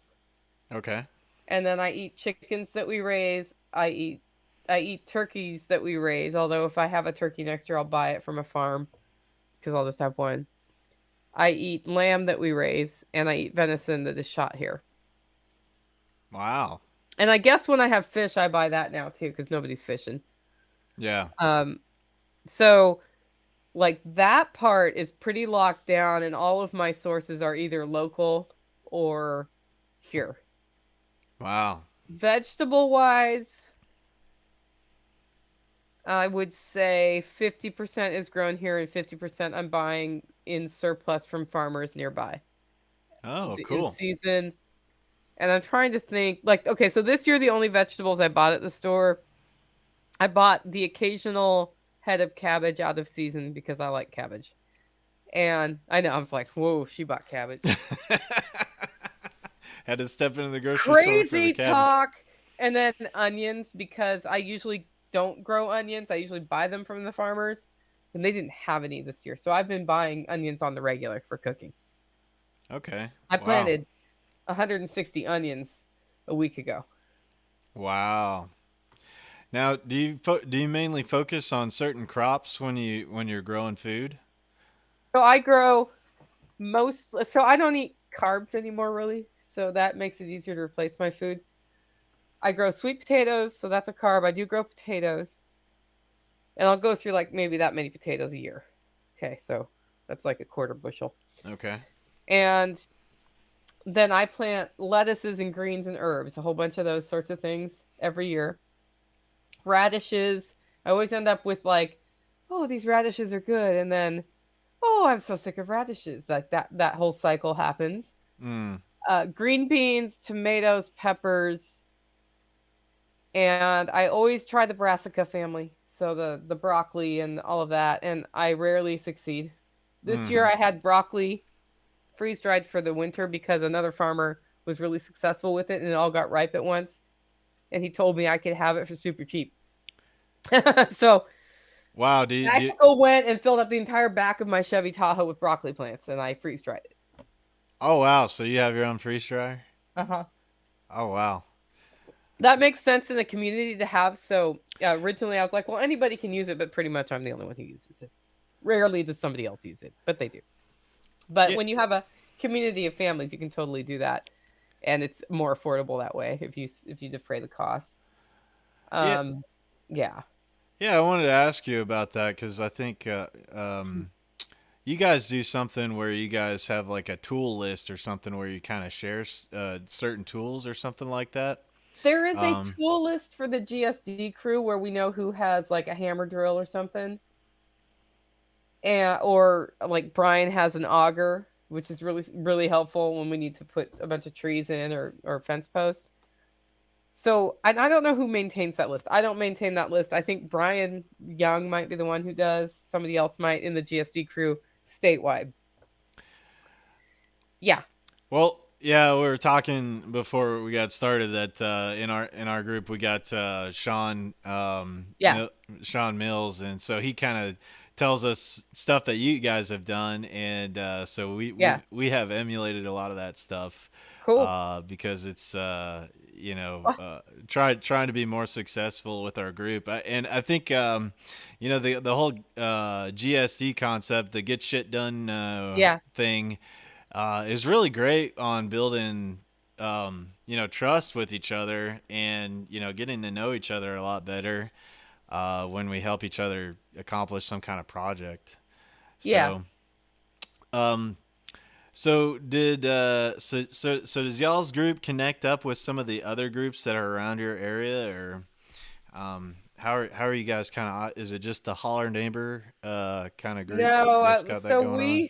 Okay. and then I eat chickens that we raise. I eat turkeys that we raise, although if I have a turkey next year I'll buy it from a farm because I'll just have one. I eat lamb that we raise, and I eat venison that is shot here. Wow. And I guess when I have fish I buy that now too because nobody's fishing. Yeah. Um so like that part is pretty locked down, and all of my sources are either local or here. Wow. Vegetable wise, I would say 50% is grown here and 50% I'm buying in surplus from farmers nearby Oh, in cool. season. And I'm trying to think, like, okay, so this year the only vegetables I bought at the store, I bought the occasional head of cabbage out of season because I like cabbage. And I know, I was like, whoa, she bought cabbage. Had to step into the grocery store for the Crazy cabbage. talk. And then onions, because I usually don't grow onions. I usually buy them from the farmers. And they didn't have any this year. So I've been buying onions on the regular for cooking. Okay. I Wow. planted 160 onions a week ago. Wow. Now, do you mainly focus on certain crops when you're growing food? So I grow so I don't eat carbs anymore, really. So that makes it easier to replace my food. I grow sweet potatoes, so that's a carb. I do grow potatoes, and I'll go through like maybe that many potatoes a year. Okay, so that's like a quarter bushel. Okay. And then I plant lettuces and greens and herbs, a whole bunch of those sorts of things every year. Radishes, I always end up with like, oh, these radishes are good, and then, oh, I'm so sick of radishes. Like that whole cycle happens. Mm. Green beans, tomatoes, peppers, and I always try the brassica family, so the broccoli and all of that, and I rarely succeed. This year Mm. I had broccoli freeze dried for the winter because another farmer was really successful with it and it all got ripe at once, and he told me I could have it for super cheap. So Wow. I went and filled up the entire back of my Chevy Tahoe with broccoli plants, and I freeze dried it. Oh wow. So you have your own freeze dryer? Uh-huh. Oh wow. That makes sense in a community to have. So originally I was like, well, anybody can use it, but pretty much I'm the only one who uses it. Rarely does somebody else use it, but they do. But Yeah. when you have a community of families, you can totally do that, and it's more affordable that way if you defray the costs. Yeah. Um, yeah. Yeah, I wanted to ask you about that because I think you guys do something where you guys have like a tool list or something where you kind of share certain tools or something like that. There is a Um, tool list for the GSD crew where we know who has like a hammer drill or something. And or like Brian has an auger, which is really helpful when we need to put a bunch of trees in or fence posts. So I don't know who maintains that list. I don't maintain that list. I think Brian Young might be the one who does. Somebody else might in the GSD crew statewide. Yeah, well, yeah, we were talking before we got started that in our group we got yeah, Sean Mills, and so he kind of tells us stuff that you guys have done, and so yeah. we have emulated a lot of that stuff Cool. because it's Oh, trying to be more successful with our group. And I think the whole GSD concept, the get shit done yeah, thing, is really great on building trust with each other, and getting to know each other a lot better when we help each other accomplish some kind of project. yeah. So um so does y'all's group connect up with some of the other groups that are around your area, or how are you guys kind of, is it just the holler neighbor kind of group No, that's got that so going on?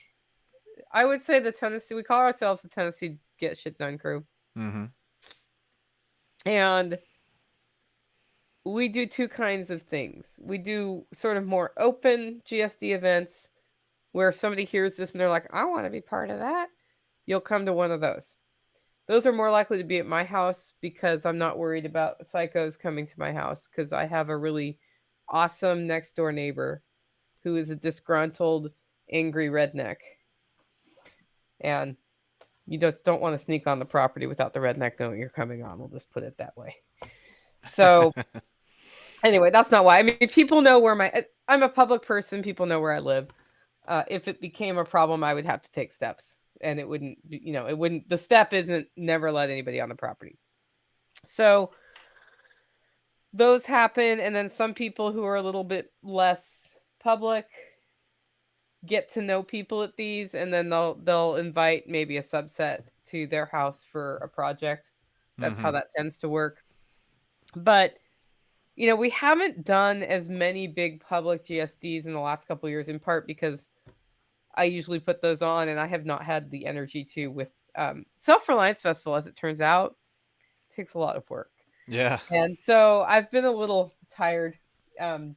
I would say the Tennessee, we call ourselves the Tennessee Get Shit Done crew. Mm-hmm. And we do two kinds of things. We do sort of more open GSD events where if somebody hears this and they're like, I want to be part of that, you'll come to one of those. Those are more likely to be at my house because I'm not worried about psychos coming to my house because I have a really awesome next door neighbor who is a disgruntled, angry redneck. And you just don't want to sneak on the property without the redneck knowing you're coming on. We'll just put it that way. So, anyway, that's not why. I mean, people know where I'm a public person. People know where I live. If it became a problem, I would have to take steps. And it wouldn't, the step isn't never let anybody on the property. So those happen. And then some people who are a little bit less public get to know people at these, and then they'll invite maybe a subset to their house for a project. That's how Mm-hmm. that tends to work. But we haven't done as many big public GSDs in the last couple of years, in part because I usually put those on, and I have not had the energy to with Self Reliance Festival. As it turns out, takes a lot of work, Yeah. and so I've been a little tired, um,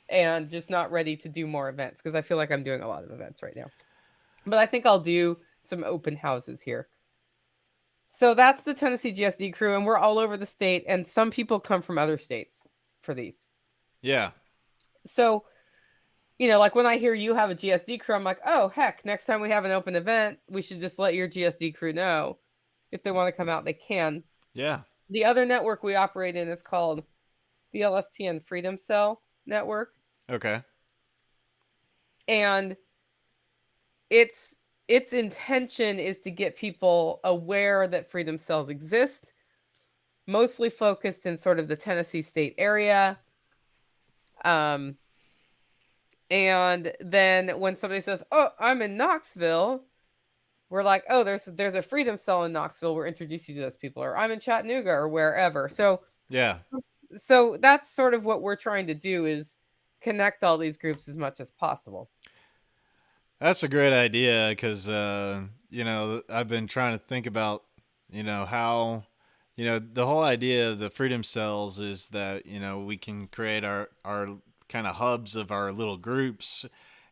and just not ready to do more events because I feel like I'm doing a lot of events right now. But I think I'll do some open houses here. So that's the Tennessee GSD crew, and we're all over the state, and some people come from other states for these. Yeah. So, like when I hear you have a GSD crew, I'm like, oh, heck, next time we have an open event, we should just let your GSD crew know. If they want to come out, they can. Yeah. The other network we operate in is called the LFTN Freedom Cell Network. Okay. And its intention is to get people aware that freedom cells exist, mostly focused in sort of the Tennessee state area. And then when somebody says, "Oh, I'm in Knoxville," we're like, "Oh, there's a freedom cell in Knoxville. We're introducing you to those people." Or I'm in Chattanooga or wherever. Yeah. So that's sort of what we're trying to do is connect all these groups as much as possible. That's a great idea because I've been trying to think about how the whole idea of the freedom cells is that we can create our kind of hubs of our little groups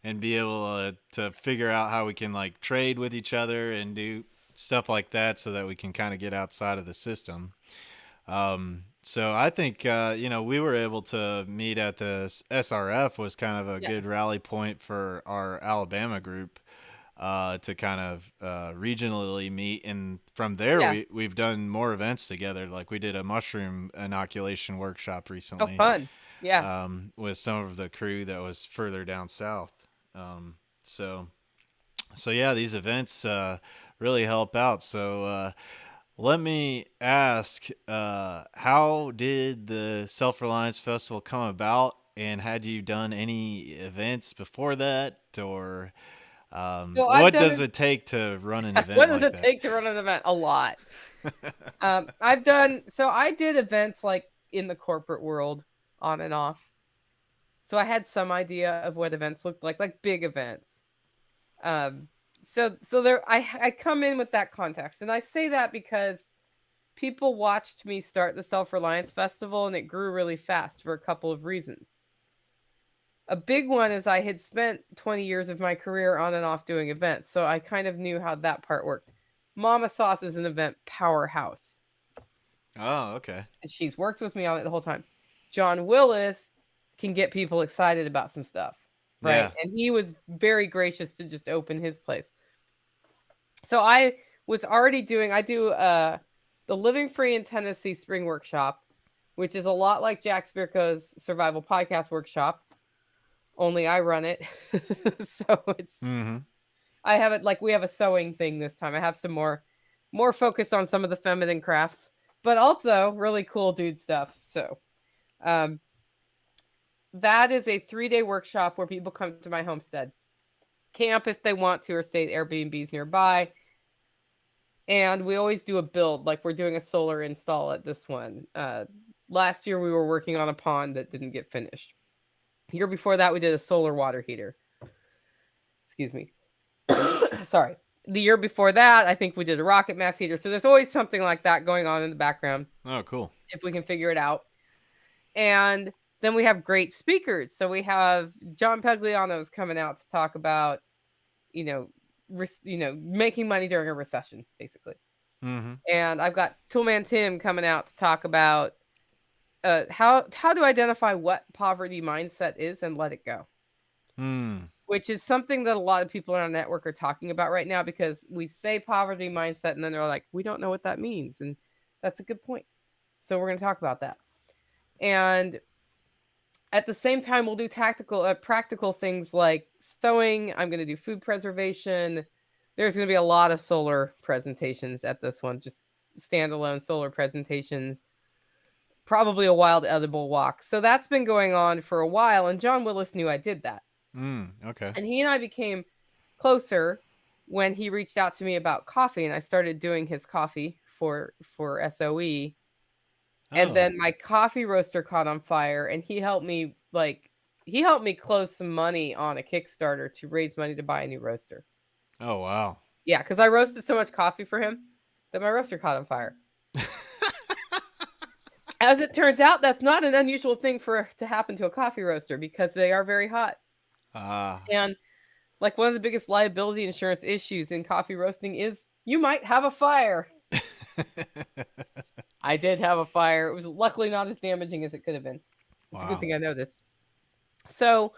and be able to figure out how we can like trade with each other and do stuff like that so that we can kind of get outside of the system. So I think we were able to meet at the SRF was kind of a Yeah. good rally point for our Alabama group to kind of regionally meet, and from there Yeah. we've done more events together. Like we did a mushroom inoculation workshop Oh, recently fun. Yeah. with some of the crew that was further down south. So yeah, these events really help out. So let me ask, how did the Self Reliance Festival come about, And had you done any events before that, or So I've what done does it. it take to run an What event does like it that? take to run an event? A lot. I've done, so I did events like in the corporate world on and off. So I had some idea of what events looked like big events. Um, so there, I come in with that context, and I say that because people watched me start the Self Reliance Festival, and it grew really fast for a couple of reasons. A big one is I had spent 20 years of my career on and off doing events, so I kind of knew how that part worked. Mama Sauce is an event powerhouse, Oh, okay. and she's worked with me on it the whole time. John Willis can get people excited about some stuff, right? Yeah. And he was very gracious to just open his place. So I was already doing, I do the Living Free in Tennessee Spring Workshop, which is a lot like Jack Spirko's Survival Podcast Workshop, only I run it. So it's, Mm-hmm. I have it like we have a sewing thing this time. I have some more focus on some of the feminine crafts, but also really cool dude stuff. So um that is a 3-day workshop where people come to my homestead, camp if they want to, or stay at Airbnbs nearby. And we always do a build, like we're doing a solar install at this one. Last year we were working on a pond that didn't get finished. The year before that we did a solar water heater. Excuse me. Sorry. The year before that, I think we did a rocket mass heater. So there's always something like that going on in the background Oh, cool. if we can figure it out. And then we have great speakers. So we have John Pegliano's coming out to talk about, you know, making money during a recession, basically. Mm-hmm. And I've got Toolman Tim coming out to talk about how to identify what poverty mindset is and let it go, Mm. which is something that a lot of people in our network are talking about right now, because we say poverty mindset and then they're like, we don't know what that means. And that's a good point. So we're going to talk about that. And at the same time, we'll do practical things like sewing. I'm going to do food preservation. There's going to be a lot of solar presentations at this one, just standalone solar presentations, probably a wild edible walk. So that's been going on for a while. And John Willis knew I did that. Okay. And he and I became closer when he reached out to me about coffee, and I started doing his coffee for SOE. And Oh. then my coffee roaster caught on fire, and he helped me close some money on a Kickstarter to raise money to buy a new roaster. Oh, wow. Yeah, because I roasted so much coffee for him that my roaster caught on fire. As it turns out, that's not an unusual thing to happen to a coffee roaster, because they are very hot. Ah. And like one of the biggest liability insurance issues in coffee roasting is you might have a fire. I did have a fire. It was luckily not as damaging as it could have been. It's a good Wow. thing I know this. So,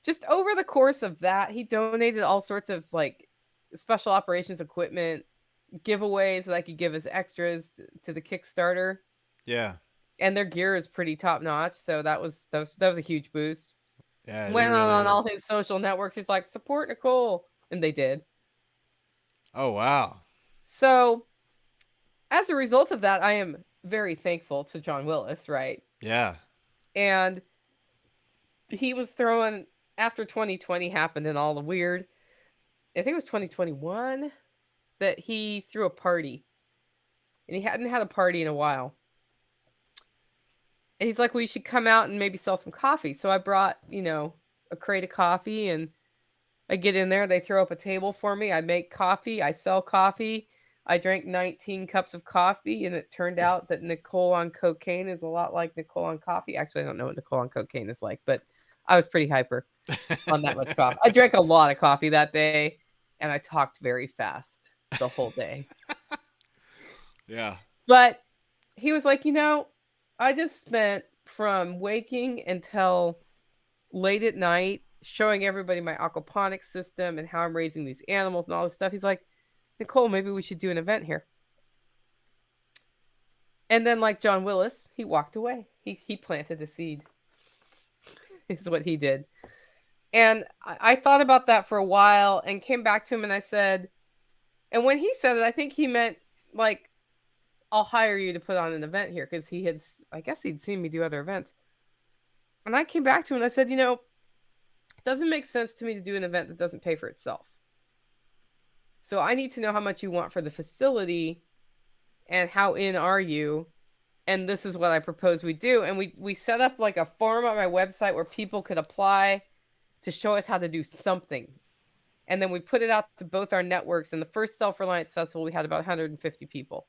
just over the course of that, he donated all sorts of like special operations equipment, giveaways that I could give as extras to the Kickstarter. Yeah. And their gear is pretty top notch, so that was a huge boost. Yeah, it Went on really is. all his social networks. He's like, support Nicole, and they did. Oh, wow. So, as a result of that, I am very thankful to John Willis, right? Yeah. And he was throwing, after 2020 happened and all the weird, I think it was 2021 that he threw a party, and he hadn't had a party in a while. And he's like, well, you should come out and maybe sell some coffee. So I brought, a crate of coffee, and I get in there. They throw up a table for me. I make coffee. I sell coffee. I drank 19 cups of coffee, and it turned out that Nicole on cocaine is a lot like Nicole on coffee. Actually, I don't know what Nicole on cocaine is like, but I was pretty hyper on that much coffee. I drank a lot of coffee that day, and I talked very fast the whole day. Yeah. But he was like, I just spent from waking until late at night showing everybody my aquaponics system and how I'm raising these animals and all this stuff. He's like, Nicole, maybe we should do an event here. And then, like John Willis, he walked away. He planted a seed, is what he did. And I thought about that for a while and came back to him, and I said, and when he said it, I think he meant like, I'll hire you to put on an event here, because I guess he'd seen me do other events. And I came back to him and I said, it doesn't make sense to me to do an event that doesn't pay for itself. So I need to know how much you want for the facility and how in are you. And this is what I propose we do. And we set up like a form on my website where people could apply to show us how to do something. And then we put it out to both our networks. And the first Self Reliance Festival, we had about 150 people.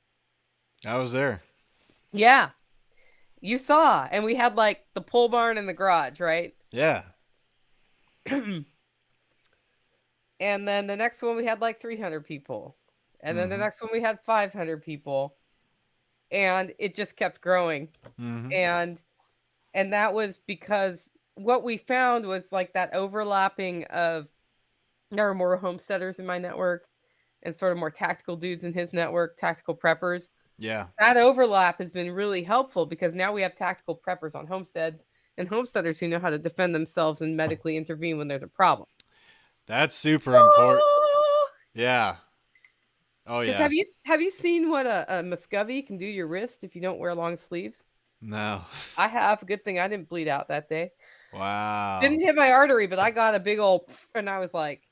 I was there. Yeah, you saw. And we had like the pole barn and the garage, right? Yeah. And then the next one, we had like 300 people. And then the Mm-hmm. next one, we had 500 people. And it just kept growing. Mm-hmm. And that was because what we found was like that overlapping of there were more homesteaders in my network and sort of more tactical dudes in his network, tactical preppers. Yeah. That overlap has been really helpful because now we have tactical preppers on homesteads and homesteaders who know how to defend themselves and medically intervene when there's a problem. That's super important. Yeah. Oh Because yeah. have you seen what a Muscovy can do to your wrist if you don't wear long sleeves? No. I have. Good thing I didn't bleed out that day. Wow. Didn't hit my artery, but I got a big old, and I was like,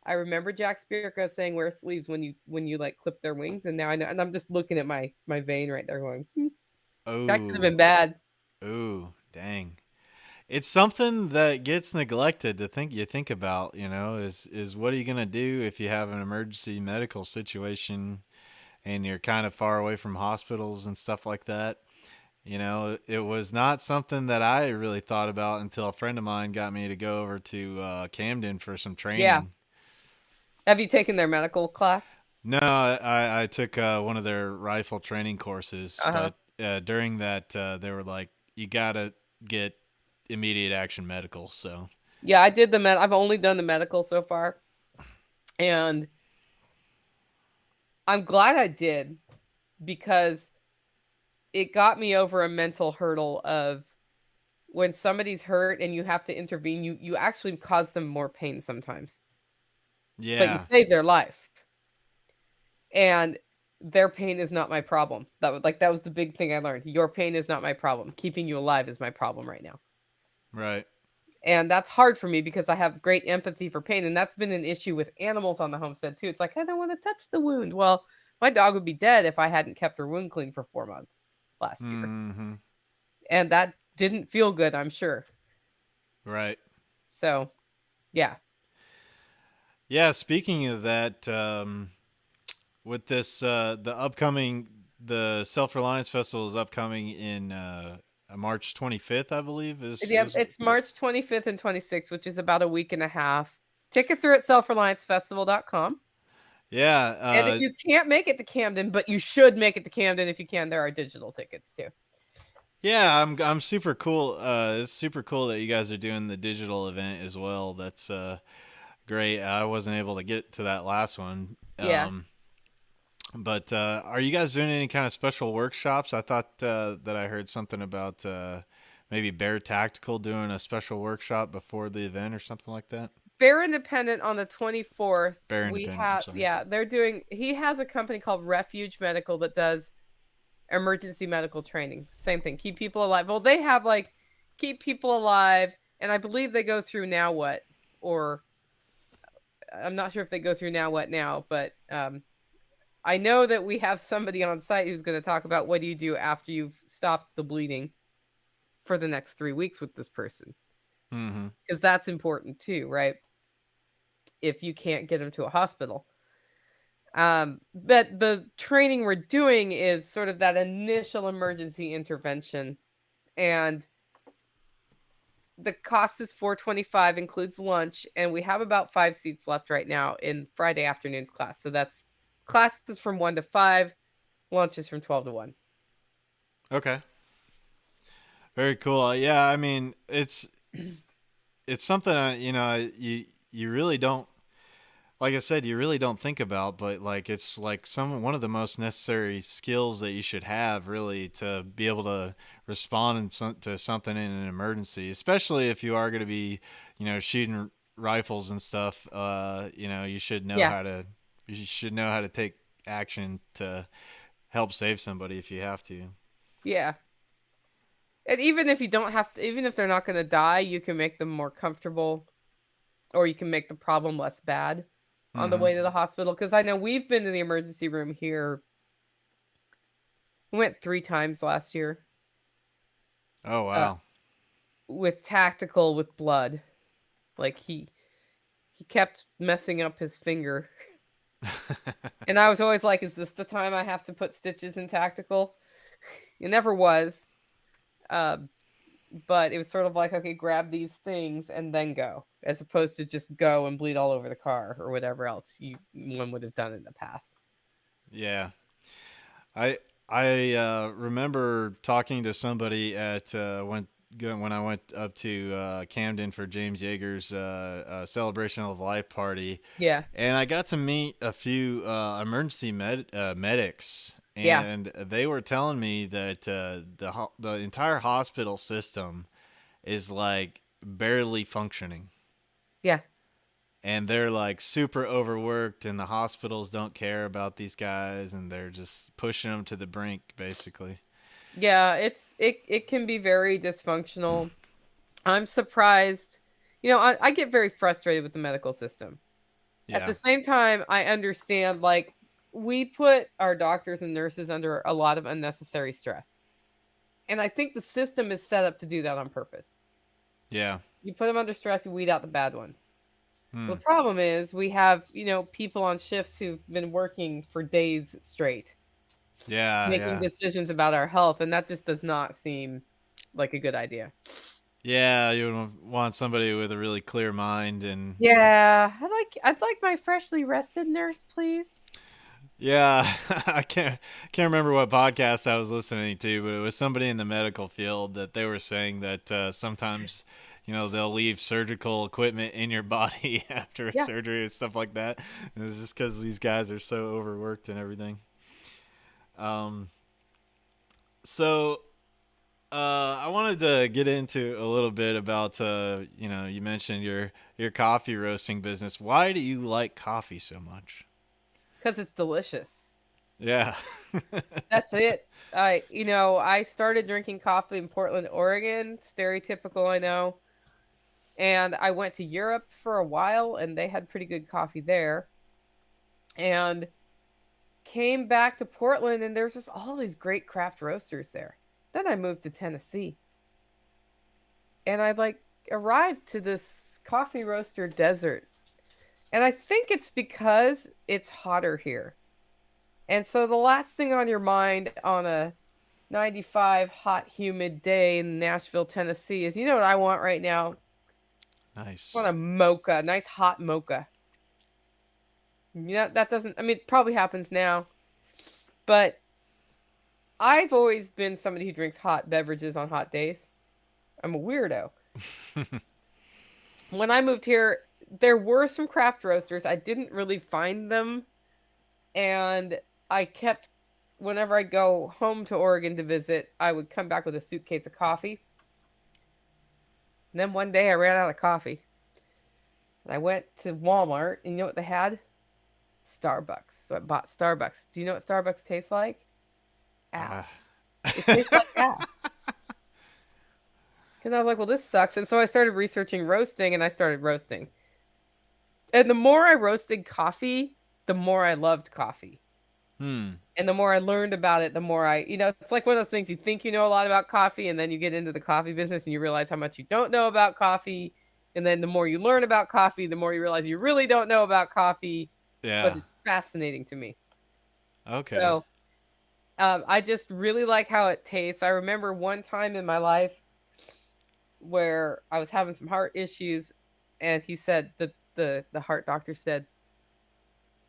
I remember Jack Spirko saying wear sleeves when you like clip their wings, and now I know, and I'm just looking at my vein right there, going, that could have Oh. been bad. Ooh. Dang. It's something that gets neglected to think about, is what are you going to do if you have an emergency medical situation and you're kind of far away from hospitals and stuff like that. It was not something that I really thought about until a friend of mine got me to go over to Camden for some Yeah. training. Have you taken their medical class? No, I took one of their rifle training courses, Uh huh. but during that, they were like, you got to get immediate action medical. So, Yeah, I did the med. I've only done the medical so far, and I'm glad I did because it got me over a mental hurdle of when somebody's hurt and you have to intervene, you actually cause them more pain sometimes, but you yeah, save their life. And their pain is not my problem. That was the big thing I learned. Your pain is not my problem. Keeping you alive is my problem right now. right. And that's hard for me because I have great empathy for pain, and that's been an issue with animals on the homestead too. It's like I don't want to touch the wound. Well, my dog would be dead if I hadn't kept her wound clean for 4 months last year. Mm-hmm. And that didn't feel good, I'm sure. Right. So, yeah. Yeah. Speaking of that, with this, the Self Reliance Festival is upcoming in March 25th, I believe. Yeah, Is it's March 25th and 26th, which is about a week and a half. Tickets are at selfreliancefestival.com. Yeah. And if you can't make it to Camden, but you should make it to Camden if you can, there are digital tickets too. Yeah, I'm super cool. It's super cool that you guys are doing the digital event as well. That's great. I wasn't able to get to that last one. Yeah. But are you guys doing any kind of special workshops? I thought that I heard something about maybe Bear Tactical doing a special workshop before the event or something like that. Bear Independent on the 24th. Bear We Independent, I'm have, sorry. yeah, he has a company called Refuge Medical that does emergency medical training. Same thing. Keep people alive. Well, they have like keep people alive. And I believe they go through Now What, or I'm not sure if they go through Now What now, but I know that we have somebody on site who's going to talk about what do you do after you've stopped the bleeding for the next 3 weeks with this person. Mm-hmm. Because that's important too, right? If you can't get them to a hospital. But the training we're doing is sort of that initial emergency intervention. And the cost is $425, includes lunch, and we have about 5 seats left right now in Friday afternoon's class. So that's classes from 1 to 5, lunch is from 12 to 1. Okay. Very cool. Yeah, I mean, it's something you really don't, like I said, you really don't think about, but like it's like one of the most necessary skills that you should have really to be able to respond to something in an emergency, especially if you are going to be, shooting rifles and stuff. You should know Yeah. how to take action to help save somebody if you have to. Yeah. And even if you don't have to, even if they're not going to die, you can make them more comfortable, or you can make the problem less bad on the Mm-hmm. way to the hospital. Because I know we've been to the emergency room here. We went 3 times last year, Oh uh, wow. with tactical with blood. Like he kept messing up his finger, and I was always like, "Is this the time I have to put stitches in tactical?" It never was. Uh, but it was sort of like, okay, grab these things and then go, as opposed to just go and bleed all over the car or whatever else one would have done in the past. Yeah. I remember talking to somebody at when I went up to Camden for James Yeager's celebration of life party, Yeah, and I got to meet a few emergency medics, yeah, and they were telling me that the entire hospital system is like barely functioning, yeah, and they're like super overworked, and the hospitals don't care about these guys, and they're just pushing them to the brink basically. yeah. It can be very dysfunctional. I'm surprised. I get very frustrated with the medical system. At Yeah. the same time, I understand, like, we put our doctors and nurses under a lot of unnecessary stress. And I think the system is set up to do that on purpose. Yeah. You put them under stress, you weed out the bad ones. Hmm. The problem is we have, people on shifts who've been working for days straight, Yeah. making Yeah. decisions about our health, and that just does not seem like a good idea. Yeah. You would want somebody with a really clear mind, and Yeah, I'd like my freshly rested nurse, please. yeah, I can't remember what podcast I was listening to, but it was somebody in the medical field that they were saying that sometimes, they'll leave surgical equipment in your body after a Yeah. surgery and stuff like that. And it's just because these guys are so overworked and everything. Um, so I wanted to get into a little bit about you mentioned your coffee roasting business. Why do you like coffee so much? Because it's delicious. Yeah. That's it. I started drinking coffee in Portland, Oregon. Stereotypical, I know. And I went to Europe for a while, and they had pretty good coffee there. And came back to Portland, and there's just all these great craft roasters there. Then I moved to Tennessee, and I like arrived to this coffee roaster desert. And I think it's because it's hotter here. And so the last thing on your mind on a 95 hot humid day in Nashville, Tennessee is, what I want right now? I want Nice. a mocha, nice hot mocha. That doesn't, I mean, it probably happens now, but I've always been somebody who drinks hot beverages on hot days. I'm a weirdo. When I moved here, there were some craft roasters. I didn't really find them. And I kept, whenever I go home to Oregon to visit, I would come back with a suitcase of coffee. And then one day I ran out of coffee. And I went to Walmart, and you know what they had? Starbucks. So I bought Starbucks. Do you know what Starbucks tastes like? Ass. Ah. It tastes like ass. Because I was like, well, this sucks. And so I started researching roasting, and I started roasting. And the more I roasted coffee, the more I loved coffee. Hmm. And the more I learned about it, the more it's like one of those things, you think you know a lot about coffee, and then you get into the coffee business and you realize how much you don't know about coffee. And then the more you learn about coffee, the more you realize you really don't know about coffee, but Yeah. it's fascinating to me. Okay. So I just really like how it tastes. I remember one time in my life where I was having some heart issues, and he said that the heart doctor said,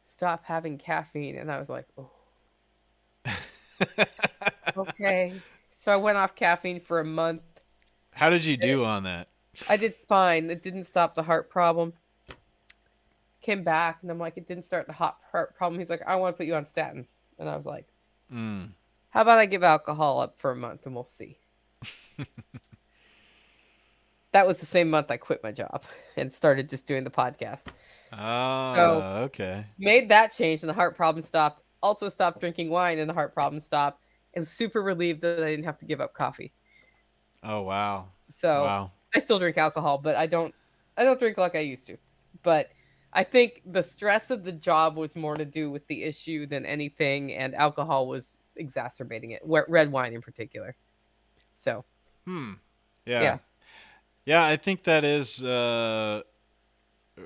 stop having caffeine. And I was like, oh, okay. So I went off caffeine for a month. How did you And do on that? I did fine. It didn't stop the heart problem. Came back, and I'm like, it didn't start the heart problem. He's like, I want to put you on statins. And I was like, Mm. how about I give alcohol up for a month and we'll see. That was the same month I quit my job and started just doing the podcast. So Ah, okay. made that change, and the heart problem stopped. Also stopped drinking wine, and the heart problem stopped. I was super relieved that I didn't have to give up coffee. Oh wow. So Wow. I still drink alcohol, but I don't drink like I used to. But I think the stress of the job was more to do with the issue than anything, and alcohol was exacerbating it. Red wine in particular. So Hmm. Yeah. yeah, Yeah, I think that is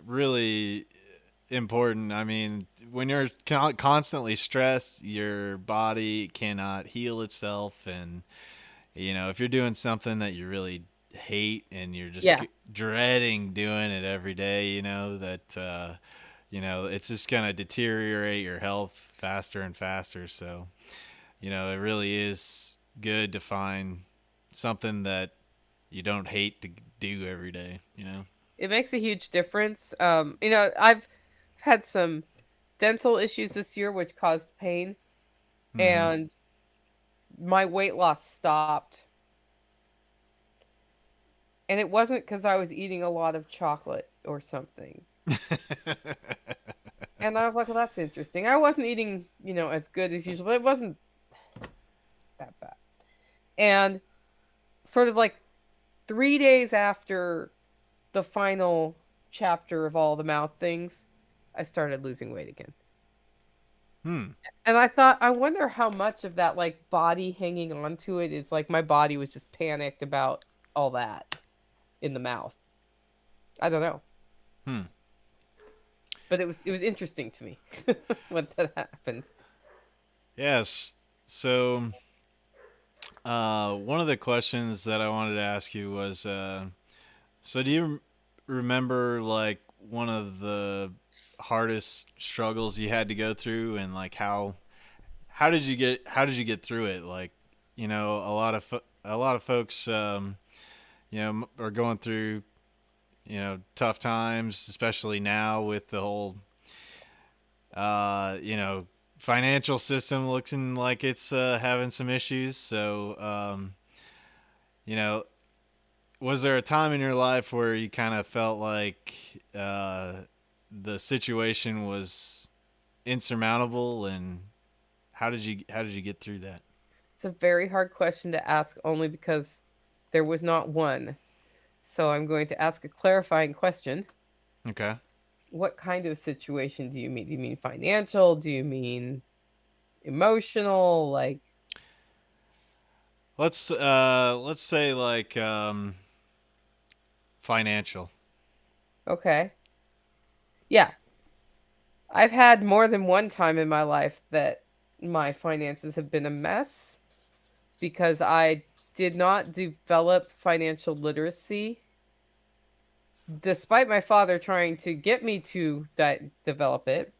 really important. I mean, when you're constantly stressed, your body cannot heal itself, and if you're doing something that you really hate and you're just yeah, dreading doing it every day, that it's just gonna deteriorate your health faster and faster. So, it really is good to find something that you don't hate to do every day. it makes a huge difference. I've had some dental issues this year, which caused pain, Mm-hmm. and my weight loss stopped. And it wasn't because I was eating a lot of chocolate or something. And I was like, well, that's interesting. I wasn't eating, as good as usual, but it wasn't that bad. And sort of like 3 days after the final chapter of all the mouth things, I started losing weight again. Hmm. And I thought, I wonder how much of that like body hanging on to it is like my body was just panicked about all that in the mouth. I don't know. Hmm. But it was interesting to me when that happened. Yes. So, one of the questions that I wanted to ask you was, so do you remember like one of the hardest struggles you had to go through, and like how did you get through it? Like, a lot of folks, are going through tough times, especially now with the whole uh, you know, financial system looking like it's having some issues. So, you know, was there a time in your life where you kind of felt like the situation was insurmountable, and how did you get through that? It's a very hard question to ask only because there was not one. So I'm going to ask a clarifying question. Okay. What kind of situation do you mean? Do you mean financial? Do you mean emotional? Like, Let's say like financial. okay. Yeah. I've had more than one time in my life that my finances have been a mess because I did not develop financial literacy despite my father trying to get me to develop it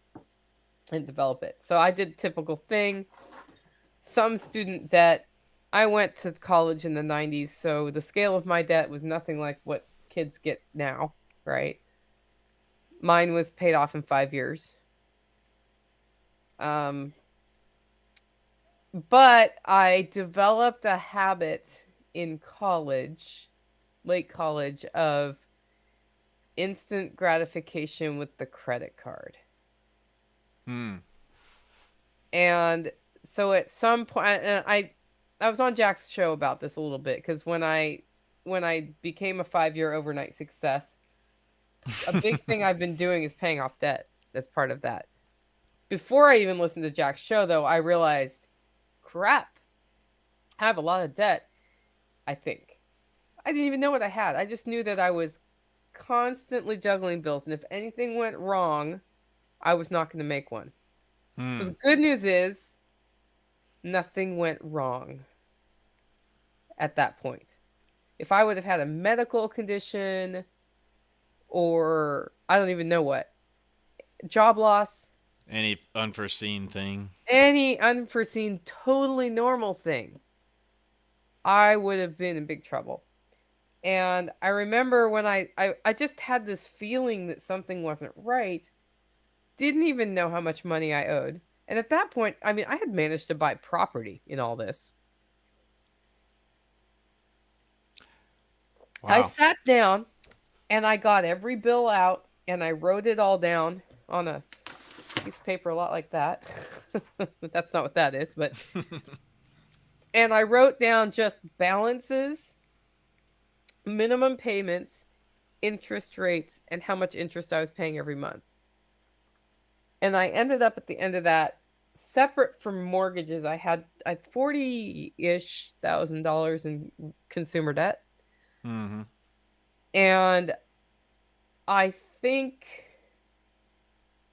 and develop it. So I did typical thing, some student debt. I went to college in the 90s, so the scale of my debt was nothing like what kids get now, right? Mine was paid off in 5 years. Um but I developed a habit in college, late college, of instant gratification with the credit card. Hmm. And so at some point, and I was on Jack's show about this a little bit because when I became a 5 year overnight success, a big thing I've been doing is paying off debt as part of that. Before I even listened to Jack's show, though, I realized, crap, I have a lot of debt. I think I didn't even know what I had. I just knew that I was constantly juggling bills, and if anything went wrong, I was not going to make one. So the Hmm. good news is nothing went wrong at that point. If I would have had a medical condition or I don't even know what, job loss, Any unforeseen thing? any unforeseen, totally normal thing, I would have been in big trouble. And I remember when I just had this feeling that something wasn't right, didn't even know how much money I owed. And at that point, I mean, I had managed to buy property in all this. I Wow. sat down and I got every bill out and I wrote it all down on a piece of paper a lot like that. But that's not what that is, but and I wrote down just balances minimum payments, interest rates, and how much interest I was paying every month. And I ended up at the end of that, separate from mortgages, I had 40-ish thousand dollars in consumer debt. Mm-hmm. And I think,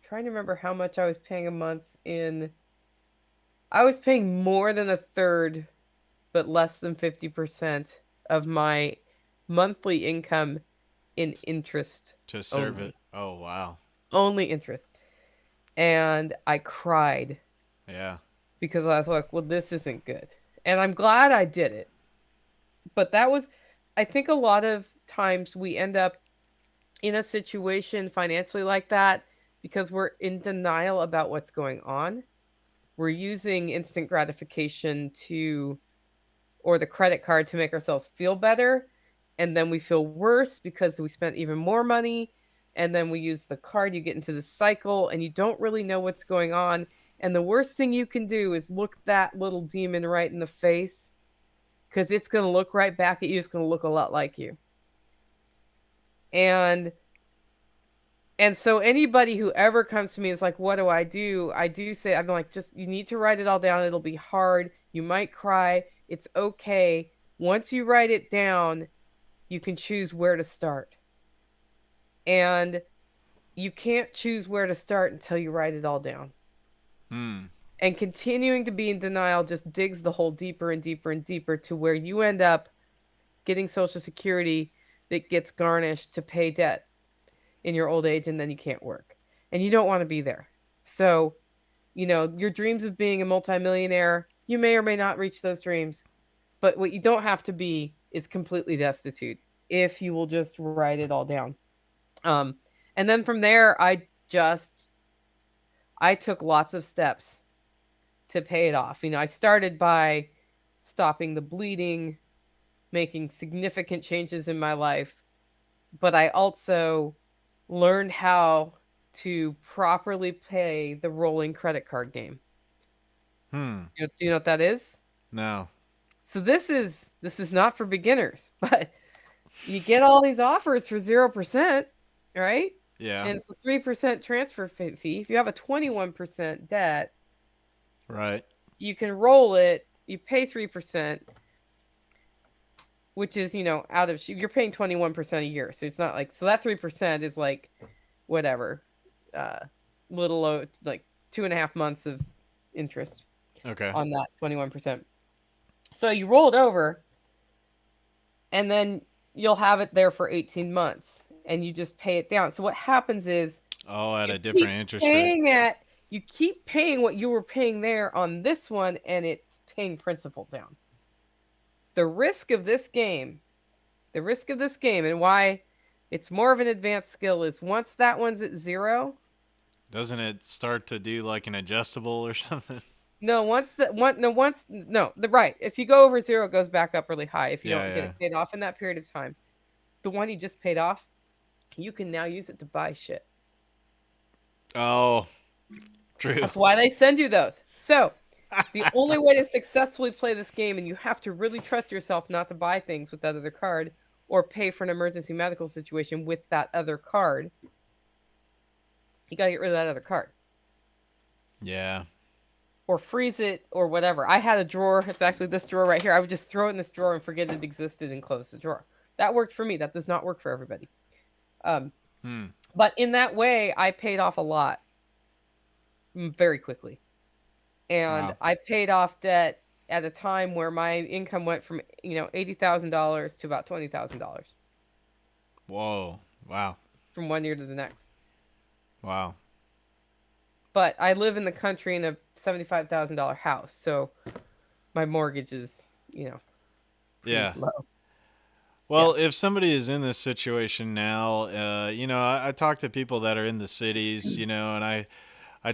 trying to remember how much I was paying a month in, I was paying more than a third, but less than 50% of my monthly income in interest To serve it. only. Oh, wow. Only interest. And I cried Yeah. because I was like, well, this isn't good. And I'm glad I did it. But that was, I think a lot of times we end up in a situation financially like that because we're in denial about what's going on. We're using instant gratification to, or the credit card to make ourselves feel better. And then we feel worse because we spent even more money. And then we use the card, you get into the cycle and you don't really know what's going on. And the worst thing you can do is look that little demon right in the face because it's going to look right back at you. It's going to look a lot like you. And so anybody who ever comes to me is like, what do? I do say, I'm like, just, you need to write it all down. It'll be hard. You might cry. It's okay. Once you write it down, you can choose where to start. And you can't choose where to start until you write it all down. Hmm. And continuing to be in denial just digs the hole deeper and deeper and deeper to where you end up getting Social Security that gets garnished to pay debt in your old age, and then you can't work. And you don't want to be there. So, your dreams of being a multimillionaire, you may or may not reach those dreams. But what you don't have to be is completely destitute if you will just write it all down. Um, and then from there, I took lots of steps to pay it off. I started by stopping the bleeding, making significant changes in my life, but I also learned how to properly play the rolling credit card game. Hmm. Do you know what that is? No. So this is not for beginners, but you get all these offers for 0%, right? Yeah. And it's a 3% transfer fee. If you have a 21% debt, Right. you can roll it, you pay 3%, which is, out of, you're paying 21% a year. So it's not like, so that 3% is like, whatever, uh, little, like 2.5 months of interest Okay. on that 21%. So you roll it over and then you'll have it there for 18 months and you just pay it down. So what happens is Oh, at you a different keep interest rate. paying at you keep paying what you were paying there on this one and it's paying principal down. The risk of this game, and why it's more of an advanced skill is once that one's at zero. Doesn't it start to do like an adjustable or something? No, once the one no once no, the right. If you go over zero, it goes back up really high if you Yeah, don't get yeah. it paid off in that period of time. The one you just paid off, you can now use it to buy shit. Oh, true. That's why they send you those. So, the only way to successfully play this game, and you have to really trust yourself not to buy things with that other card or pay for an emergency medical situation with that other card, you got to get rid of that other card. Yeah. Or freeze it or whatever. I had a drawer. It's actually this drawer right here. I would just throw it in this drawer and forget it existed and close the drawer. That worked for me. That does not work for everybody. Um, Hmm. but in that way, I paid off a lot very quickly. And Wow. I paid off debt at a time where my income went from, $80,000 to about $20,000 Whoa. Wow. from one year to the next. Wow. But I live in the country in a $75,000 house, so my mortgage is, pretty Yeah. low. Yeah. Well, if somebody is in this situation now, I talk to people that are in the cities, and I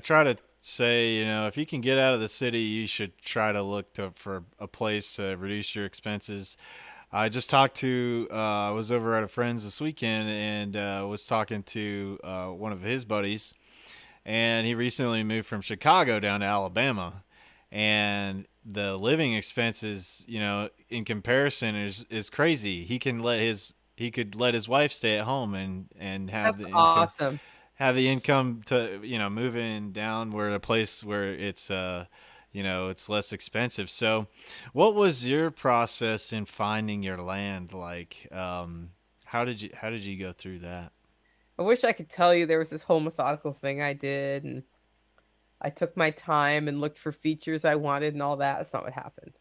try to say, if you can get out of the city, you should try to for a place to reduce your expenses. I just talked to, I was over at a friend's this weekend and was talking to one of his buddies, and he recently moved from Chicago down to Alabama. and the living expenses, in comparison is crazy. He could let his wife stay at home and That's awesome. have the income to move in down where a place where it's less expensive. So what was your process in finding your land like? How did you go through that? I wish I could tell you there was this whole methodical thing I did, and I took my time and looked for features I wanted and all that. That's not what happened.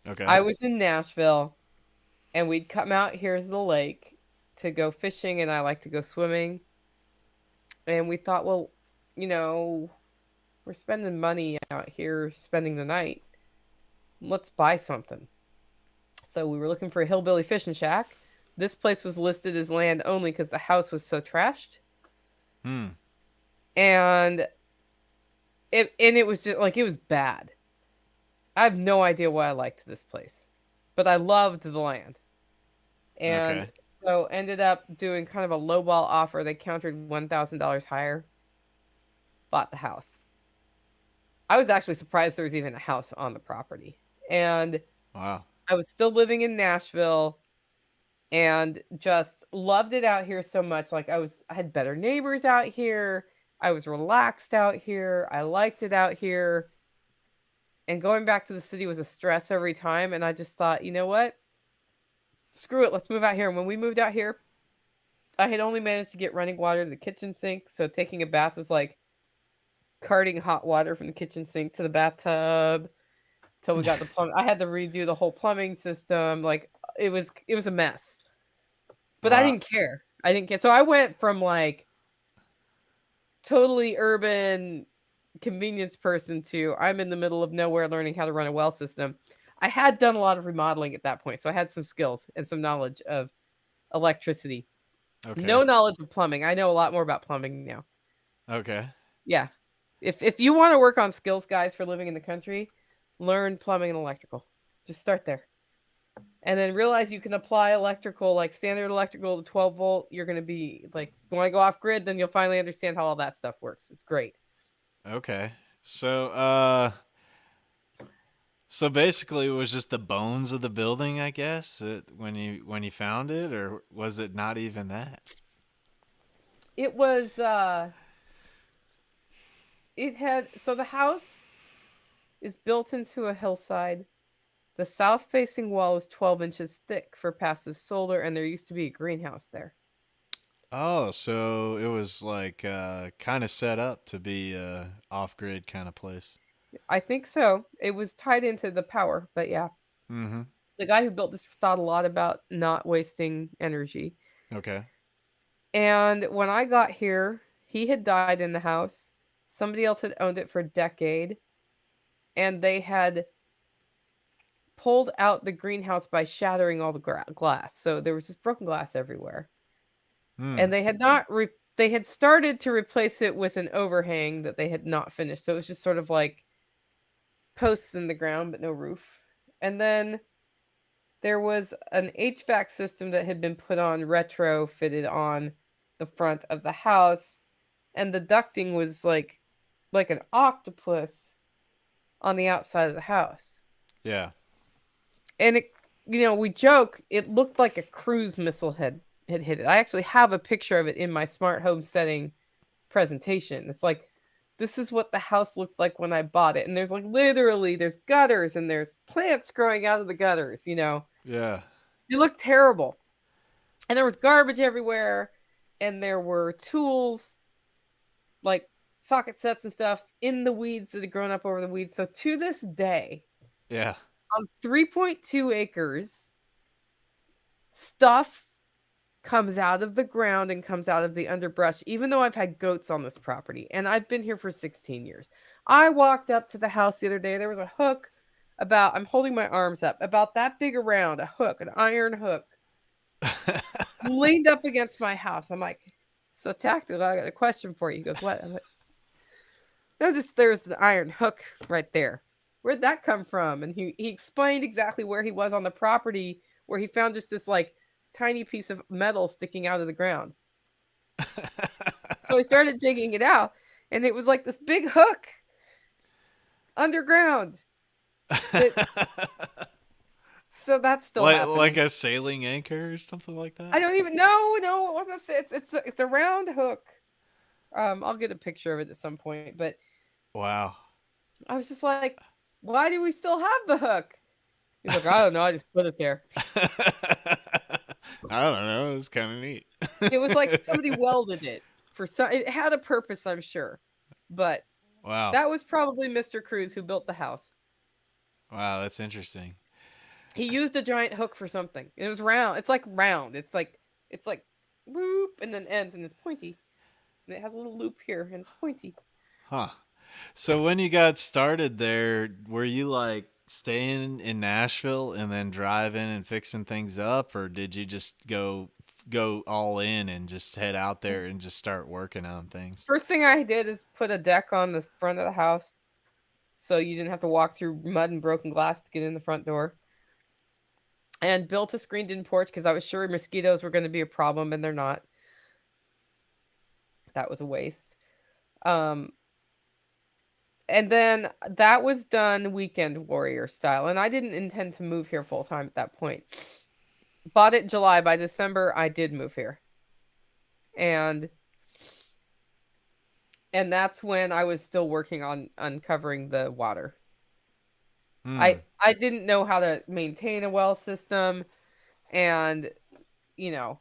Okay. I was in Nashville, and we'd come out here to the lake to go fishing, and I like to go swimming. And we thought, well, you know, we're spending money out here, spending the night. Let's buy something. So we were looking for a hillbilly fishing shack. This place was listed as land only because the house was so trashed. Hmm. And it was just like it was bad. I have no idea why I liked this place, but I loved the land. And Okay. so ended up doing kind of a lowball offer. They countered $1,000 higher, bought the house. I was actually surprised there was even a house on the property. And Wow. I was still living in Nashville and just loved it out here so much. Like I had better neighbors out here. I was relaxed out here. I liked it out here. And going back to the city was a stress every time. And I just thought, you know what? Screw it. Let's move out here. And when we moved out here, I had only managed to get running water to the kitchen sink. So taking a bath was like carting hot water from the kitchen sink to the bathtub till we got the plumb. I had to redo the whole plumbing system. Like it was a mess. But I Wow. didn't care. I didn't care. So I went from like totally urban convenience person to I'm in the middle of nowhere learning how to run a well system. I had done a lot of remodeling at that point, so I had some skills and some knowledge of electricity. Okay. No knowledge of plumbing. I know a lot more about plumbing now. Okay. Yeah. If you want to work on skills, guys, for living in the country, learn plumbing and electrical. Just start there. And then realize you can apply electrical, like standard electrical to 12 volt. You're going to be like, if you want to go off grid, then you'll finally understand how all that stuff works. It's great. Okay. So basically, it was just the bones of the building, I guess, when you found it, or was it not even that? It was, it had, so the house is built into a hillside. The south facing wall is 12 inches thick for passive solar, and there used to be a greenhouse there. Oh, so it was like kind of set up to be a off-grid kind of place. I think so. It was tied into the power, but yeah. Mm-hmm. The guy who built this thought a lot about not wasting energy. Okay. And when I got here, he had died in the house. Somebody else had owned it for a decade, and they had pulled out the greenhouse by shattering all the glass. So there was just broken glass everywhere. Hmm. And they had not they had started to replace it with an overhang that they had not finished. So it was just sort of like posts in the ground but no roof. And then there was an HVAC system that had been put on retrofitted on the front of the house, and the ducting was like an octopus on the outside of the house. Yeah. And it, we joke it looked like a cruise missile had hit it. I actually have a picture of it in my smart home setting presentation. It's like this is what the house looked like when I bought it. And there's like literally there's gutters and there's plants growing out of the gutters. Yeah. It looked terrible. And there was garbage everywhere and there were tools like socket sets and stuff in the weeds that had grown up over the weeds. So to this day, Yeah. on 3.2 acres, stuff comes out of the ground and comes out of the underbrush, even though I've had goats on this property and I've been here for 16 years. I walked up to the house the other day. There was a hook I'm holding my arms up, about that big around, a hook, an iron hook, leaned up against my house. I'm like, so tactical. I got a question for you. He goes, what? I'm like, no, just there's the iron hook right there. Where'd that come from? And he explained exactly where he was on the property, where he found just this like tiny piece of metal sticking out of the ground. So he started digging it out, and it was like this big hook. underground. That so that's still like happening. a sailing anchor or something like that. I don't even know. No, it wasn't. It's a round hook. I'll get a picture of it at some point. But Wow. I was just like, why do we still have the hook? He's like, I don't know. I just put it there. I don't know. It's kind of neat. It was like somebody welded it for some. It had a purpose, I'm sure, but Wow. that was probably Mr. Cruz who built the house. Wow, that's interesting. He used a giant hook for something. It was round. It's like round. It's like whoop and then ends and it's pointy. And it has a little loop here and it's pointy. Huh. So when you got started there, were you like staying in Nashville and then driving and fixing things up, or did you just go all in and just head out there and just start working on things? First thing I did is put a deck on the front of the house so you didn't have to walk through mud and broken glass to get in the front door. And built a screened-in porch because I was sure mosquitoes were going to be a problem, and they're not. That was a waste. Um, and then that was done weekend warrior style, and I didn't intend to move here full time at that point. Bought it in July. By December, I did move here, and that's when I was still working on uncovering the water. Hmm. I didn't know how to maintain a well system, and you know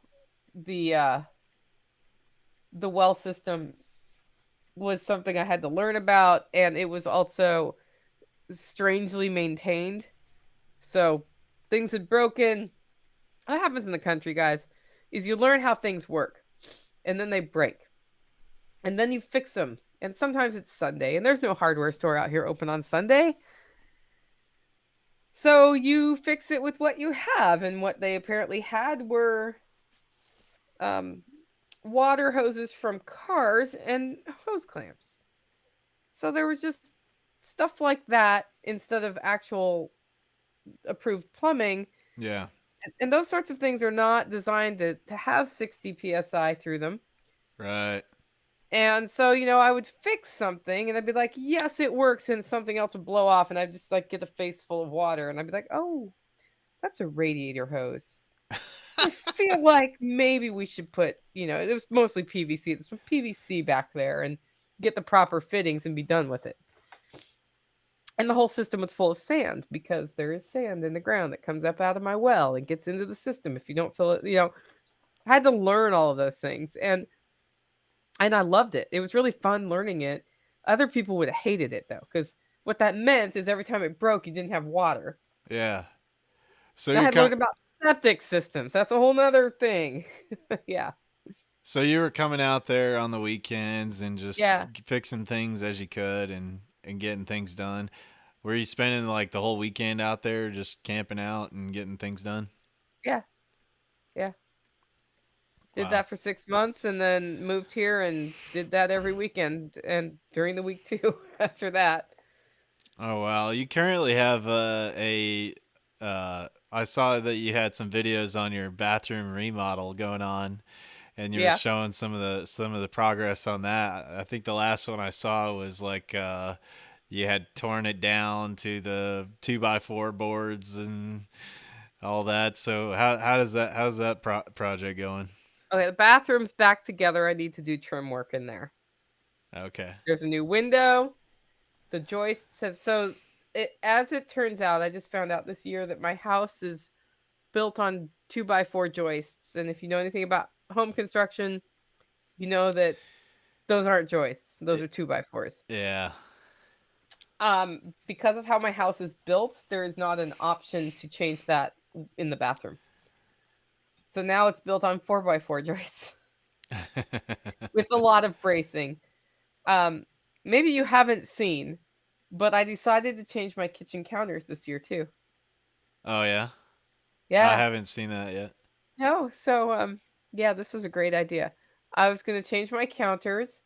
the well system was something I had to learn about, and it was also strangely maintained. So things had broken. What happens in the country, guys, is you learn how things work, and then they break, and then you fix them. And sometimes it's Sunday, and there's no hardware store out here open on Sunday. So you fix it with what you have, and what they apparently had were um, water hoses from cars and hose clamps. So there was just stuff like that instead of actual approved plumbing. Yeah. And those sorts of things are not designed to have 60 psi through them. Right. And so, I would fix something and I'd be like, yes, it works. And something else would blow off and I'd just like get a face full of water. And I'd be like, oh, that's a radiator hose. I feel like maybe we should put, it was mostly PVC. There's some PVC back there and get the proper fittings and be done with it. And the whole system was full of sand because there is sand in the ground that comes up out of my well and gets into the system if you don't fill it. I had to learn all of those things. And I loved it. It was really fun learning it. Other people would have hated it though, because what that meant is every time it broke, you didn't have water. Yeah. So And I you're had learned kind. about septic systems. That's a whole nother thing. Yeah. So you were coming out there on the weekends and just Yeah. fixing things as you could and getting things done. Were you spending like the whole weekend out there just camping out and getting things done? Yeah. Yeah. Did Wow. that for 6 months and then moved here and did that every weekend and during the week too after that. Oh wow. You currently have I saw that you had some videos on your bathroom remodel going on and you were Yeah. showing some of the progress on that. I think the last one I saw was like you had torn it down to the 2x4 boards and all that. So how's that project going? Okay, the bathroom's back together. I need to do trim work in there. Okay. There's a new window. The joists have as it turns out, I just found out this year that my house is built on 2x4 joists. And if you know anything about home construction, you know that those aren't joists. Those are 2x4s. Yeah. Because of how my house is built, there is not an option to change that in the bathroom. So now it's built on 4x4 joists with a lot of bracing. Um, Maybe you haven't seen, but I decided to change my kitchen counters this year too. Oh yeah. I Yeah. haven't seen that yet. No, so yeah, this was a great idea. I was going to change my counters,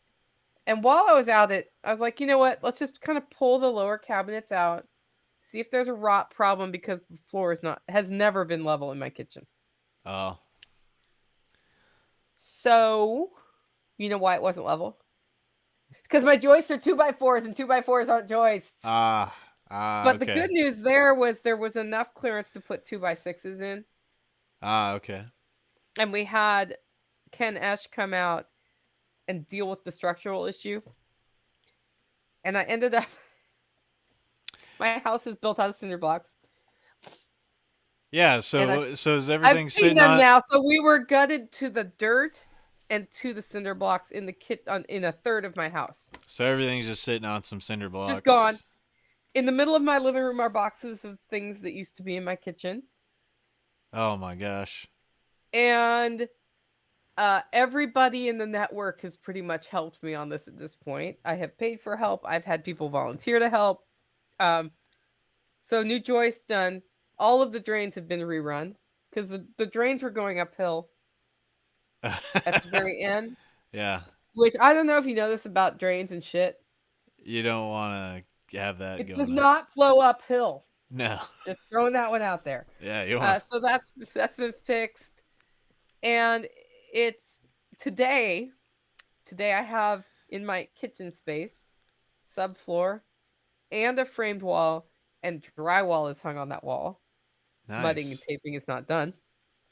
and while I was out it, I was like, you know what? Let's just kind of pull the lower cabinets out, see if there's a rot problem because the floor has never been level in my kitchen. Oh. So, you know why it wasn't level? because my joists are 2x4s and 2x4s aren't joists. Ah, But the okay. good news there was enough clearance to put 2x6s in, Okay. and we had Ken Esch come out and deal with the structural issue. And I ended up, my house is built out of cinder blocks, Yeah. and So is I've everything seen sitting them on? now. So we were gutted to the dirt and to the cinder blocks in the in a third of my house, So everything's just sitting on some cinder just gone. blocks. In the middle of my living room are boxes of things that used to be in my kitchen, Oh my gosh. and everybody in the network has pretty much helped me on this at this point. I have paid for help. I've had people volunteer to help. Um, so new joists done. All of the drains have been rerun because the drains were going uphill at the very end. Yeah. Which I don't know if you know this about drains and shit. You don't want to have that It does going up. not flow uphill. No. Just throwing that one out there. Yeah, you want. So that's been fixed, and it's today. Today I have in my kitchen space subfloor and a framed wall, and drywall is hung on that wall. Mudding and Nice. taping is not done.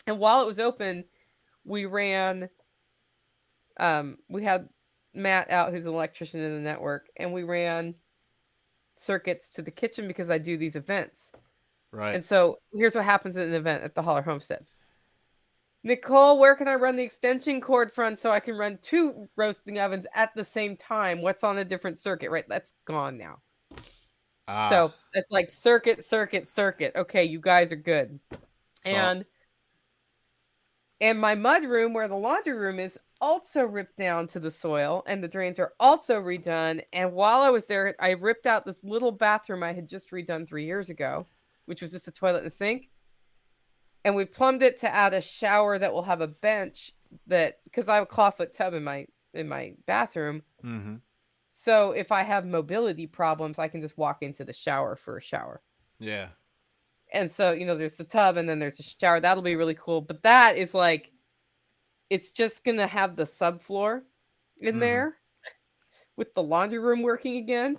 And while it was open, we ran. We had Matt out, who's an electrician in the network, and we ran circuits to the kitchen because I do these events. Right. And so here's what happens at an event at the Holler Homestead. Nicole, where can I run the extension cord from so I can run 2 roasting ovens at the same time? What's on a different circuit, right? That's gone now. Ah. So it's like circuit, circuit, circuit. Okay, you guys are good. So And my mud room, where the laundry room is, also ripped down to the soil, and the drains are also redone. And while I was there, I ripped out this little bathroom I had just redone 3 years ago, which was just a toilet and a sink. And we plumbed it to add a shower that will have a bench, that because I have a clawfoot tub in my bathroom. mm-hmm. So if I have mobility problems, I can just walk into the shower for a shower. Yeah. And so, there's the tub and then there's a shower. That'll be really cool. But that is like, it's just going to have the subfloor in Mm-hmm. there with the laundry room working again.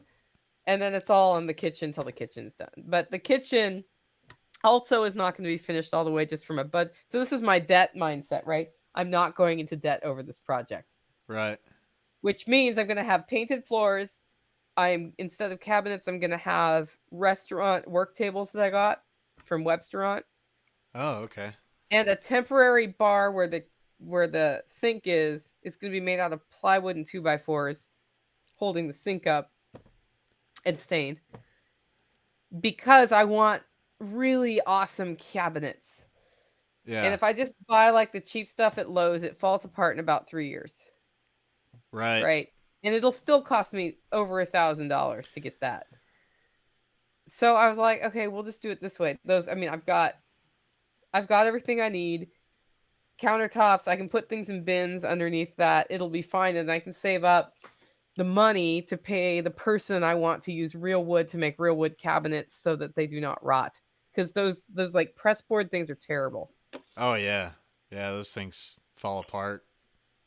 And then it's all in the kitchen till the kitchen's done. But the kitchen also is not going to be finished all the way just from a bud. So this is my debt mindset, right? I'm not going into debt over this project, Right. which means I'm going to have painted floors. Instead of cabinets, I'm going to have restaurant work tables that I got from Websteront, Oh, okay. and a temporary bar where the sink is going to be made out of plywood and 2x4s, holding the sink up and stained, because I want really awesome cabinets. Yeah. And if I just buy like the cheap stuff at Lowe's, it falls apart in about 3 years, Right. right? And it'll still cost me over $1,000 to get that. So I was like, okay, we'll just do it this way. I've got everything I need. Countertops, I can put things in bins underneath that. It'll be fine, and I can save up the money to pay the person I want to use real wood to make real wood cabinets so that they do not rot. Because those like press board things are terrible. Oh yeah. Yeah, those things fall apart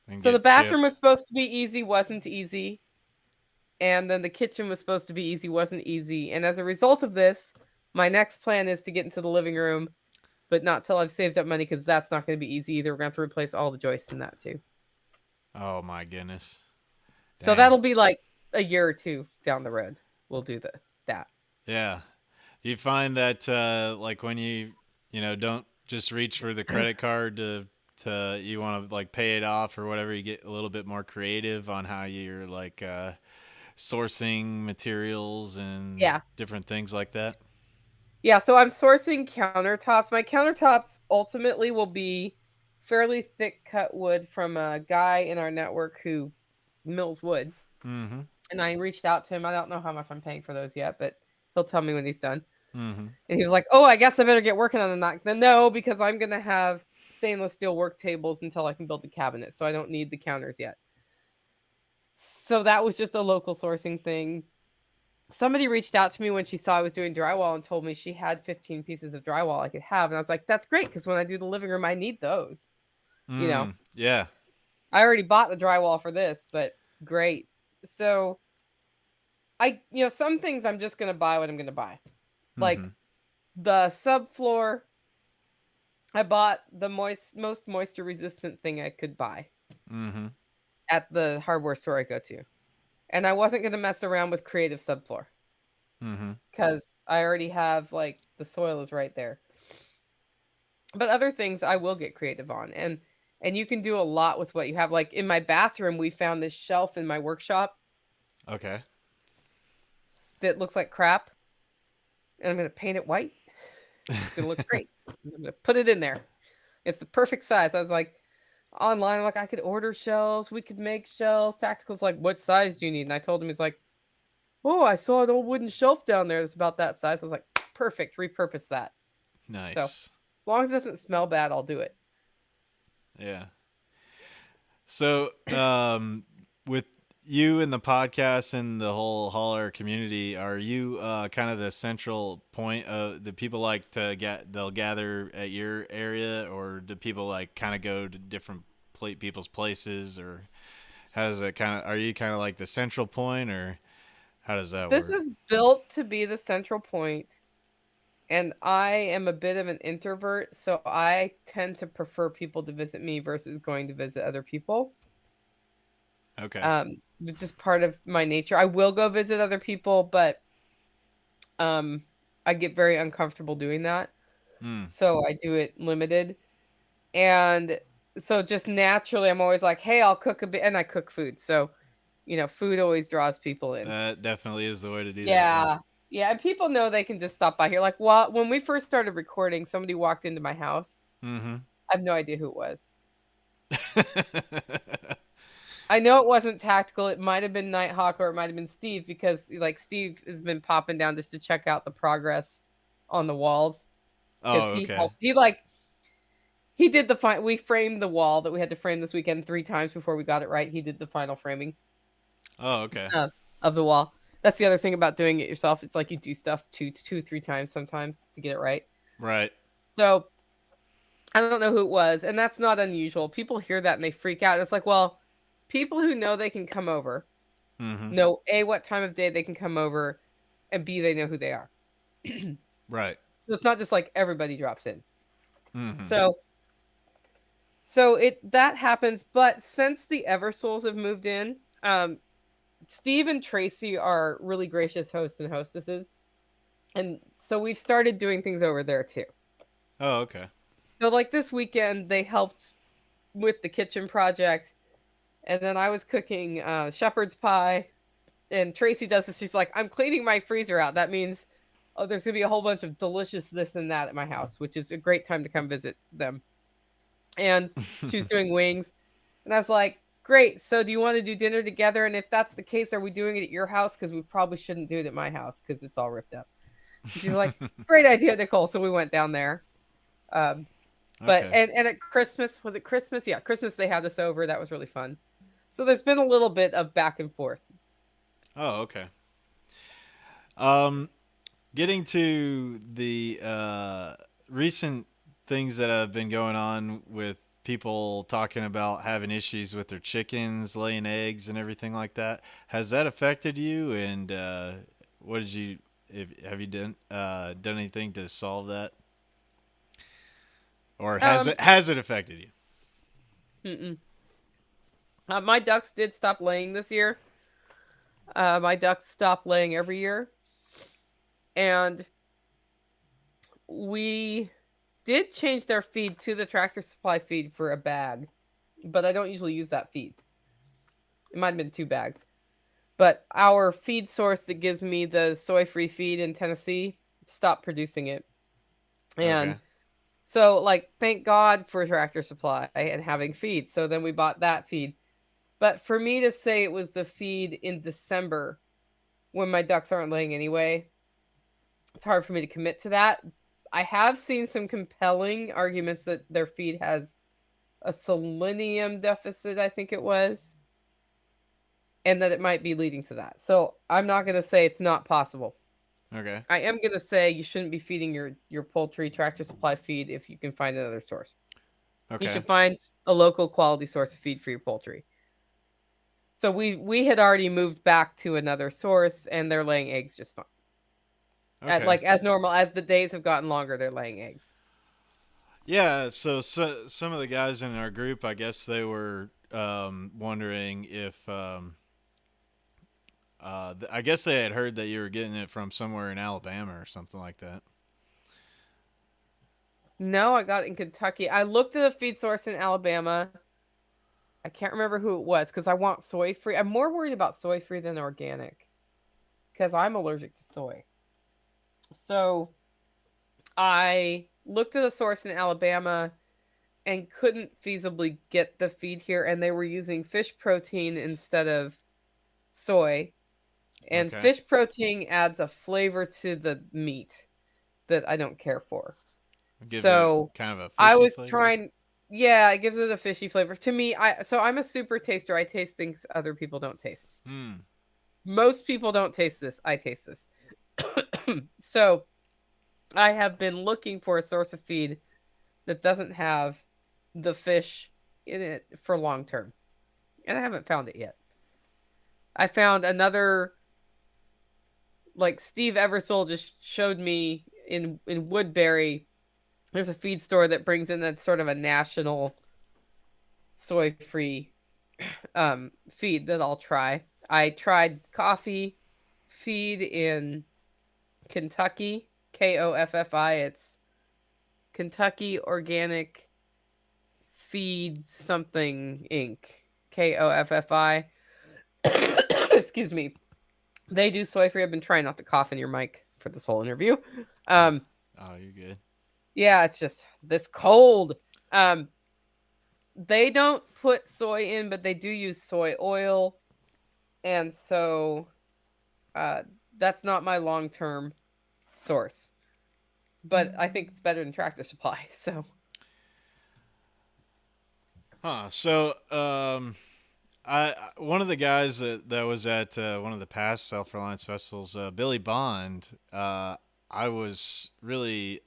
and So the get bathroom was chipped. supposed to be easy, wasn't easy. And then the kitchen was supposed to be easy, wasn't easy. And as a result of this, my next plan is to get into the living room, but not till I've saved up money, because that's not going to be easy either. We're going to have to replace all the joists in that too. Oh my goodness. So Dang. that'll be like a year or two down the road. We'll do that. Yeah. You find that like when don't just reach for the credit card to you want to like pay it off or whatever, you get a little bit more creative on how you're like sourcing materials and Yeah. different things like that. Yeah, so I'm sourcing countertops. My countertops ultimately will be fairly thick cut wood from a guy in our network who mills wood. Mm-hmm. And I reached out to him. I don't know how much I'm paying for those yet, but he'll tell me when he's done. Mm-hmm. And he was like, "Oh, I guess I better get working on that." Then no, because I'm gonna have stainless steel work tables until I can build the cabinet, so I don't need the counters yet. So that was just a local sourcing thing. Somebody reached out to me when she saw I was doing drywall and told me she had 15 pieces of drywall I could have, and I was like, "That's great, because when I do the living room, I need those." Yeah. I already bought the drywall for this, but great. So some things I'm just gonna buy what I'm gonna buy. Like Mm-hmm. the subfloor, I bought the most moisture resistant thing I could buy Mm-hmm. at the hardware store I go to. And I wasn't gonna mess around with creative subfloor Mm-hmm. because I already have like the soil is right there. But other things I will get creative on. And you can do a lot with what you have. Like in my bathroom, we found this shelf in my workshop Okay. that looks like crap. And I'm gonna paint it white. It's gonna look great. I'm gonna put it in there. It's the perfect size. I was like online, like I could order shelves, we could make shelves. Tactical's like, what size do you need? And I told him, he's like, oh, I saw an old wooden shelf down there that's about that size. I was like, perfect, repurpose that. So as Nice. long as it doesn't smell bad, I'll do it. Yeah. So, with you and the podcast and the whole holler community, are you kind of the central point of the people like to get? They'll gather at your area, or do people like kind of go to different people's places, or how does it kind of? Are you kind of like the central point, or how does that This work? is built to be the central point, and I am a bit of an introvert, so I tend to prefer people to visit me versus going to visit other people. Okay. It's just part of my nature. I will go visit other people, but um, I get very uncomfortable doing that. Hmm. So I do it limited. And so just naturally, I'm always like, hey, I'll cook a bit. And I cook food. So, food always draws people in. That definitely is the way to do that. Yeah. Yeah. And people know they can just stop by here. Like, well, when we first started recording, somebody walked into my house. Yeah. Mm-hmm. I have no idea who it was. I know it wasn't Tactical. It might have been Nighthawk or it might have been Steve because, like, Steve has been popping down just to check out the progress on the walls because Oh, he okay. helped. He did we framed the wall that we had to frame this weekend 3 times before we got it right. He did the final framing Oh, okay. uh, of the wall. That's the other thing about doing it yourself. It's like you do stuff 3 times sometimes to get it right. Right. So I don't know who it was, and that's not unusual. People hear that and they freak out. It's like, well, people who know they can come over Mm-hmm. know A, what time of day they can come over, and B, they know who they are. So Right. it's not just like everybody drops in. Mm-hmm. So that happens, but since the Eversouls have moved in, Steve and Tracy are really gracious hosts and hostesses, and so we've started doing things over there too. Oh, okay. So like this weekend, they helped with the kitchen project, and then I was cooking shepherd's pie, and Tracy does this. She's like, "I'm cleaning my freezer out. That means, oh, there's gonna be a whole bunch of delicious this and that at my house, which is a great time to come visit them." And she was doing wings. And I was like, great. So do you want to do dinner together? And if that's the case, are we doing it at your house? Because we probably shouldn't do it at my house because it's all ripped up. And she's like, great idea, Nicole. So we went down there. Um, but Okay. and at Christmas, was it Christmas? Yeah, Christmas they had us over. That was really fun. So there's been a little bit of back and forth. Oh, okay. Um, Getting to the recent things that have been going on with people talking about having issues with their chickens laying eggs and everything like that. Has that affected you? And what did you? Have you done anything to solve that, or Um, has it affected you? mm-mm. My ducks did stop laying this year. My ducks stop laying every year, and we did change their feed to the Tractor Supply feed for a bag, but I don't usually use that feed. It might have been 2 bags. But our feed source that gives me the soy free feed in Tennessee stopped producing it. And Okay. so, like, thank God for Tractor Supply and having feed. So then we bought that feed. But for me to say it was the feed in December when my ducks aren't laying anyway, it's hard for me to commit to that. I have seen some compelling arguments that their feed has a selenium deficit, I think it was, and that it might be leading to that. So I'm not going to say it's not possible. Okay. I am going to say you shouldn't be feeding your poultry Tractor Supply feed if you can find another source. You Okay. should find a local quality source of feed for your poultry. So we had already moved back to another source, and they're laying eggs just fine. Okay. Like as normal as the days have gotten longer, they're laying eggs. Yeah, so some of the guys in our group, I guess they were wondering if I guess they had heard that you were getting it from somewhere in Alabama or something like that. No, I got it in Kentucky. I looked at a feed source in Alabama. I can't remember who it was because I want soy free. I'm more worried about soy free than organic because I'm allergic to soy. So I looked at a source in Alabama and couldn't feasibly get the feed here, and they were using fish protein instead of soy. And Okay. fish protein adds a flavor to the meat that I don't care for. Gives it So kind of a I fishy was flavor. trying, yeah, it gives it a fishy flavor. To me, I'm a super taster. I taste things other people don't taste. Hmm. Most people don't taste this. I taste this. So I have been looking for a source of feed that doesn't have the fish in it for long term. And I haven't found it yet. I found another, like Steve Eversole just showed me in Woodbury. There's a feed store that brings in that sort of a national soy free feed that I'll try. I tried coffee feed in Kentucky, KOFFI. It's Kentucky Organic Feeds something Inc. KOFFI. Excuse me. They do soy free. I've been trying not to cough in your mic for this whole interview. Oh, Um, oh, you're good. yeah, it's just this cold. Um, they don't put soy in, but they do use soy oil, and so uh, that's not my long term source. But I think it's better than Tractor Supply. So Huh. So, one of the guys that was at one of the past Self Reliance festivals, Billy Bond. I was really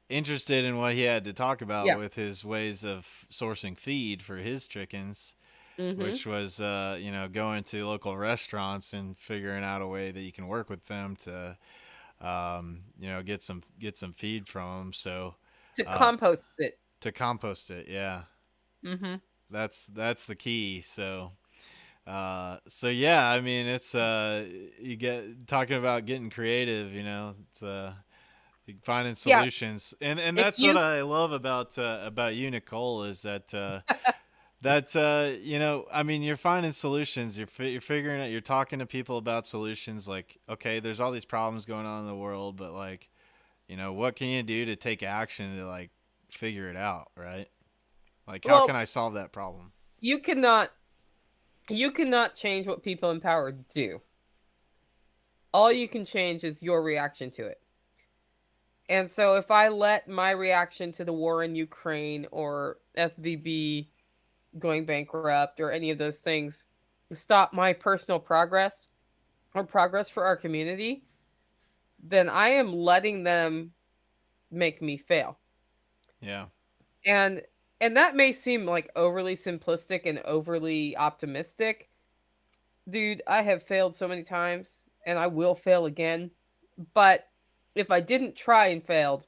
interested in what he had to talk about yeah. with his ways of sourcing feed for his chickens, Mm-hmm. which was going to local restaurants and figuring out a way that you can work with them to get some feed from them. So To uh, compost it. to compost it, yeah, Mm-hmm. that's the key. So yeah, I mean, it's you get talking about getting creative, it's finding Yeah. solutions, and If that's what you I love about you, Nicole, is that I mean, you're finding solutions, you're figuring out, you're talking to people about solutions, like, okay, there's all these problems going on in the world, but like, what can you do to take action to like figure it out, right? Like, how can well, I solve that problem? you cannot you cannot change what people in power do. All you can change is your reaction to it. And so if I let my reaction to the war in Ukraine or SVB going bankrupt or any of those things stop my personal progress or progress for our community, then I am letting them make me fail. Yeah. And and that may seem like overly simplistic and overly optimistic. Dude, I have failed so many times and I will fail again. But if I didn't try and failed,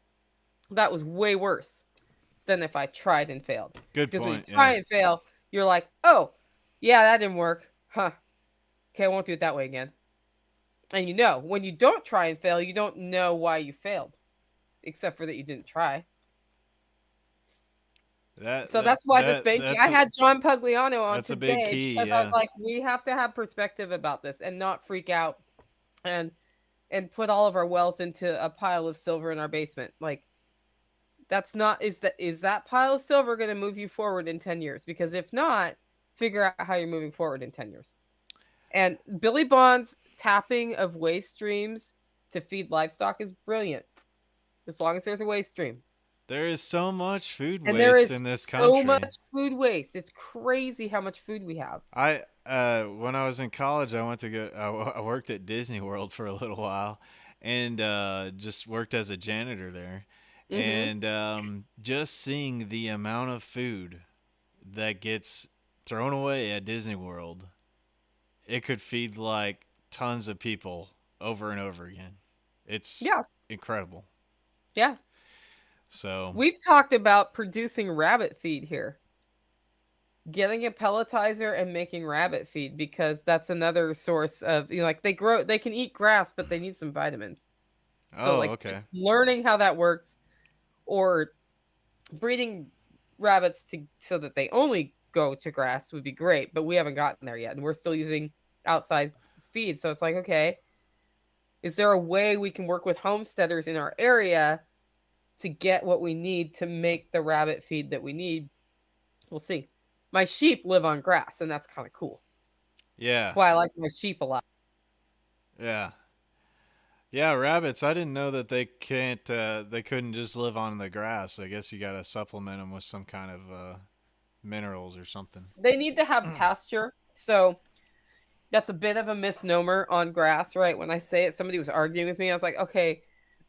that was way worse than if I tried and failed. Good Because when you point. try Yeah. and fail, you're like, oh, yeah, that didn't work. Huh. Okay, I won't do it that way again. And when you don't try and fail, you don't know why you failed, except for that you didn't try. That So that that's why this that banking, that's I a had John Pugliano on that's a big today key. because I was Yeah. like, we have to have perspective about this and not freak out and put all of our wealth into a pile of silver in our basement. Like that's not is that pile of silver going to move you forward in 10 years? Because if not, figure out how you're moving forward in 10 years. And Billy Bond's tapping of waste streams to feed livestock is brilliant as long as there's a waste stream. There is so much food And there waste is in this so country. much food waste. It's crazy how much food we have. I when I was in college, I went to go. I worked at Disney World for a little while, and just worked as a janitor there, Mhm. and just seeing the amount of food that gets thrown away at Disney World, it could feed like tons of people over and over again. It's Yeah, incredible. yeah. So, We've talked about producing rabbit feed here, getting a pelletizer and making rabbit feed because that's another source of, like they can eat grass, but they need some vitamins. So oh, like just okay. learning how that works, or breeding rabbits to so that they only go to grass would be great, but we haven't gotten there yet, and we're still using outside feed. So it's like, okay, is there a way we can work with homesteaders in our area to get what we need to make the rabbit feed that we need? We'll see. My sheep live on grass, and that's kind of cool. That's Yeah. why I like my sheep a lot. Yeah. Yeah, rabbits. I didn't know that they couldn't just live on the grass. I guess you got to supplement them with some kind of minerals or something. They need to have pasture. So that's a bit of a misnomer on grass, right? When I say it, somebody was arguing with me. I was like, okay,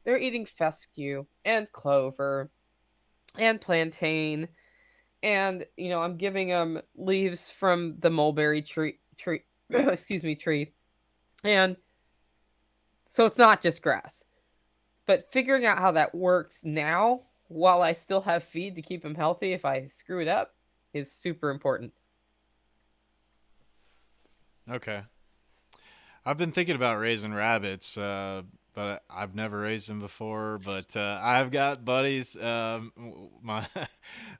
they're eating fescue and clover and plantain, and I'm giving them leaves from the mulberry tree excuse me, tree. And so it's not just grass. But figuring out how that works now while I still have feed to keep them healthy if I screw it up is super important. Okay. I've been thinking about raising rabbits, but I've never raised them before. But I've got buddies. My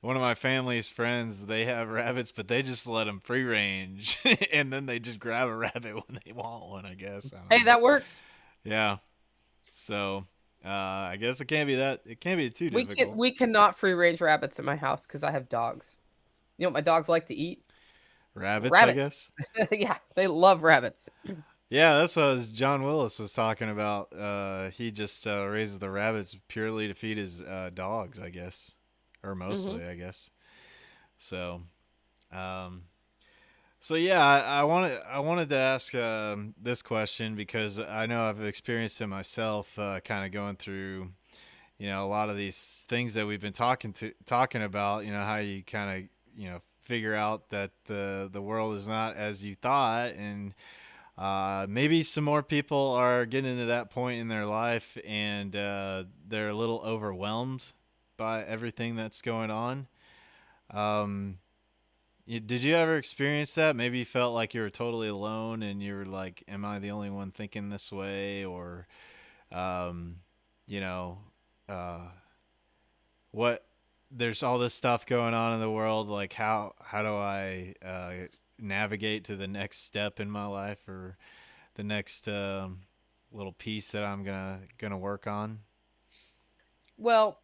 one of my family's friends, they have rabbits, but they just let them free range, and then they just grab a rabbit when they want one. I guess I don't Hey, know. that works. Yeah. So I guess it can't be that. It can't be too difficult. We cannot free range rabbits at my house because I have dogs. You know what my dogs like to eat? Rabbits, I Rabbits. guess. Yeah, they love rabbits. Yeah, that's what John Willis was talking about. He just raises the rabbits purely to feed his dogs, I guess, or Hmm. mostly, I guess. So, um, so yeah, I wanted to ask this question because I know I've experienced it myself, kind of going through, a lot of these things that we've been talking about. You know how you kind of figure out that the world is not as you thought, and maybe some more people are getting to that point in their life, and they're a little overwhelmed by everything that's going on. Um, did you ever experience that? Maybe you felt like you were totally alone, and you were like, "Am I the only one thinking this way?" Or, um, you know, uh, what? There's all this stuff going on in the world. Like, how do I navigate to the next step in my life, or the next little piece that I'm gonna work on? Well,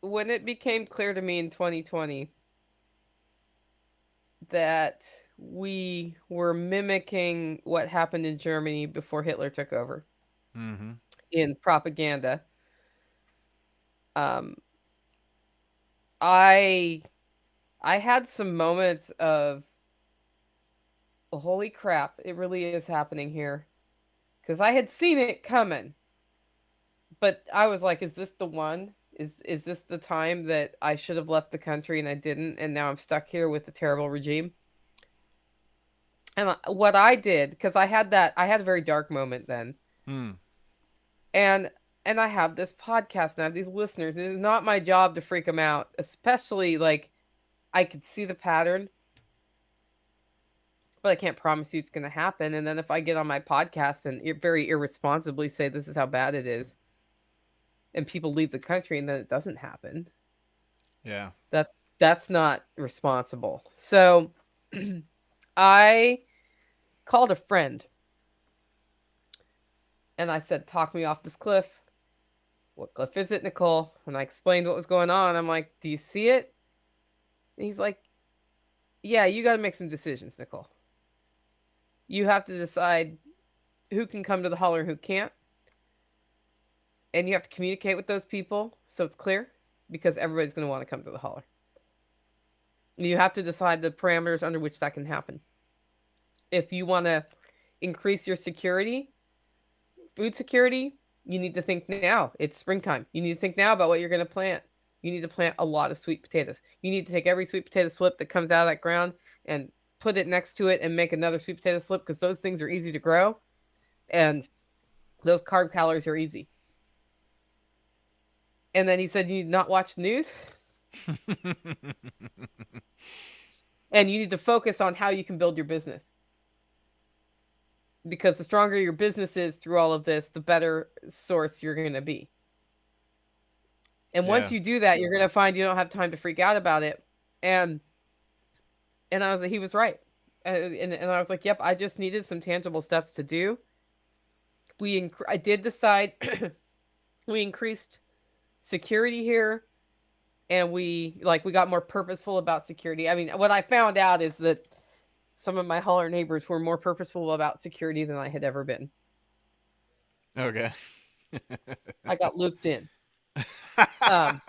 when it became clear to me in 2020 that we were mimicking what happened in Germany before Hitler took over Mm-hmm. in propaganda, um, I I had some moments of, holy crap, it really is happening here. Because I had seen it coming, but I was like, is this the one? Is this the time that I should have left the country and I didn't, and now I'm stuck here with the terrible regime? And what I did, because I had a very dark moment then, Hmm. and I have this podcast and I have these listeners. It is not my job to freak them out, especially like I could see the pattern, but I can't promise you it's going to happen. And then if I get on my podcast and very irresponsibly say this is how bad it is, and people leave the country and then it doesn't happen, Yeah. that's not responsible. So I called a friend and I said, "Talk me off this cliff." "What cliff is it, Nicole?" And I explained what was going on. I'm like, "Do you see it?" And he's like, "Yeah, you got to make some decisions, Nicole. You have to decide who can come to the holler and who can't. And you have to communicate with those people so it's clear, because everybody's going to want to come to the holler. You have to decide the parameters under which that can happen. If you want to increase your security, food security, you need to think now. It's springtime. You need to think now about what you're going to plant. You need to plant a lot of sweet potatoes. You need to take every sweet potato slip that comes out of that ground and put it next to it and make another sweet potato slip because those things are easy to grow and those carb calories are easy. And then he said, you need to not watch the news and you need to focus on how you can build your business. Because the stronger your business is through all of this, the better source you're going to be. And once Yeah. you do that, you're going to find you don't have time to freak out about it. And I was like, he was right. And I was like, yep, I just needed some tangible steps to do. I did decide we increased security here and we got more purposeful about security. I mean, what I found out is that some of my hauler neighbors were more purposeful about security than I had ever been. Okay. I got looped in. Um,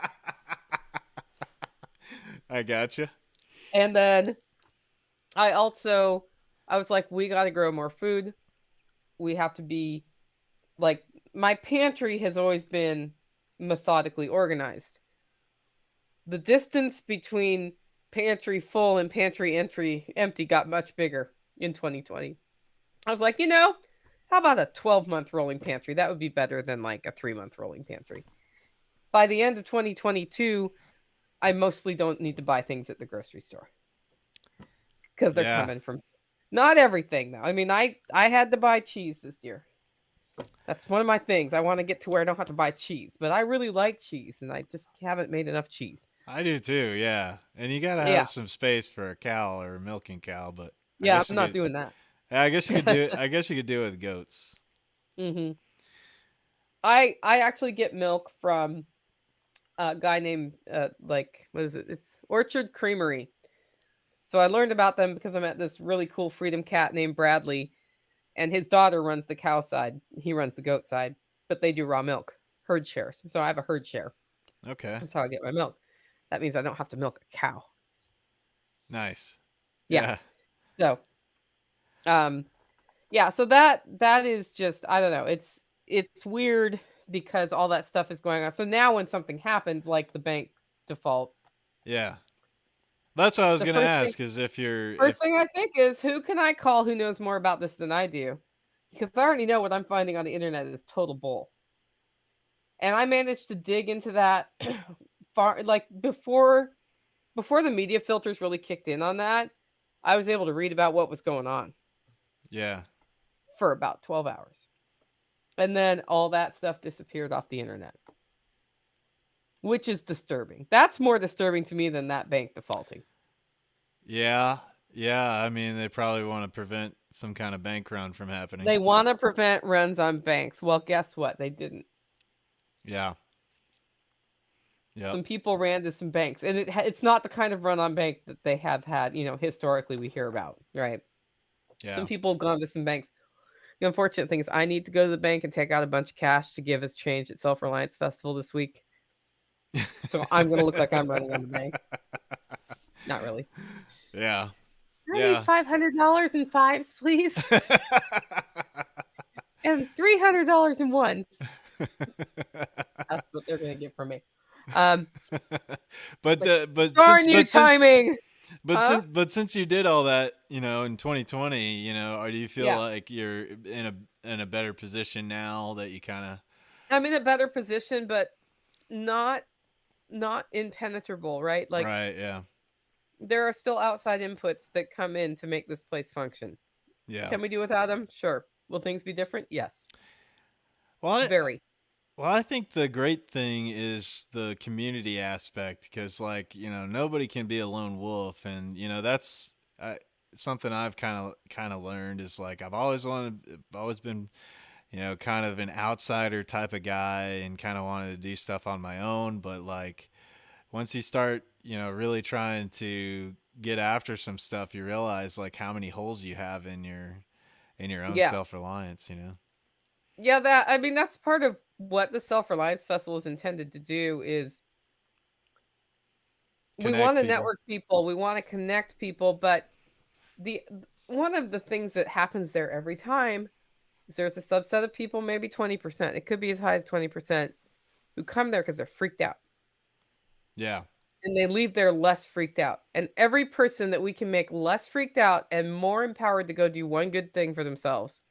I gotcha. and then I was like, we got to grow more food. We have to be like, my pantry has always been methodically organized. The distance between pantry full and pantry empty got much bigger in 2020. I was like, how about a 12-month rolling pantry? That would be better than like a 3-month rolling pantry. By the end of 2022, I mostly don't need to buy things at the grocery store because they're Yeah. coming from, not everything though. I mean, I had to buy cheese this year. That's one of my things. I want to get to where I don't have to buy cheese, but I really like cheese and I just haven't made enough cheese. I do too, yeah. And you gotta Yeah. have some space for a cow or a milking cow, but I Yeah, guess I'm you not could doing that. I guess you could do I guess you could do it with goats. hmm I actually get milk from a guy named what is it? It's Orchard Creamery. So I learned about them because I met this really cool freedom cat named Bradley, and his daughter runs the cow side. He runs the goat side, but they do raw milk, herd shares. So I have a herd share. Okay. That's how I get my milk. That means I don't have to milk a cow. Nice. Yeah. Yeah. So, um, yeah. So that is just, I don't know. It's weird because all that stuff is going on. So now when something happens, like the bank default, Yeah. That's what I was the gonna ask is first thing I think is, who can I call who knows more about this than I do? Because I already know what I'm finding on the internet is total bull. And I managed to dig into that far, like before the media filters really kicked in on that. I was able to read about what was going on yeah. for about 12 hours. And then all that stuff disappeared off the internet, which is disturbing. That's more disturbing to me than that bank defaulting. Yeah. Yeah. I mean they probably want to prevent some kind of bank run from happening. They want to prevent runs on banks. Well, guess what? They didn't. Yeah. Yep. Some people ran to some banks, and it's not the kind of run on bank that they have had, historically we hear about, right? Some Yeah. people have gone to some banks. The unfortunate thing is I need to go to the bank and take out a bunch of cash to give as change at Self Reliance Festival this week. So I'm going to look like I'm running on the bank. Not really. Yeah. I Yeah. need $500 in fives, please. And $300 in ones. That's what they're going to get from me. but like, but darn since you, but since timing. but Huh? since you did all that, in 2020, or do you feel Yeah. like you're in a better position now that you kind of I'm in a better position, but not impenetrable, right? Like, right? Yeah. there are still outside inputs that come in to make this place function. Yeah. Can we do without them? Sure. Will things be different? Yes. Well, Very. I think the great thing is the community aspect because, nobody can be a lone wolf, and that's something I've kind of learned is like I've always been, kind of an outsider type of guy and kind of wanted to do stuff on my own, but like once you start, really trying to get after some stuff, you realize like how many holes you have in your own Yeah. self-reliance. Yeah, that's part of what the Self Reliance Festival is intended to do is we Connect want to people. network people, we want to connect people, but the one of the things that happens there every time is there's a subset of people, maybe 20%, it could be as high as 20%, who come there because they're freaked out. Yeah. and they leave there less freaked out. And every person that we can make less freaked out and more empowered to go do one good thing for themselves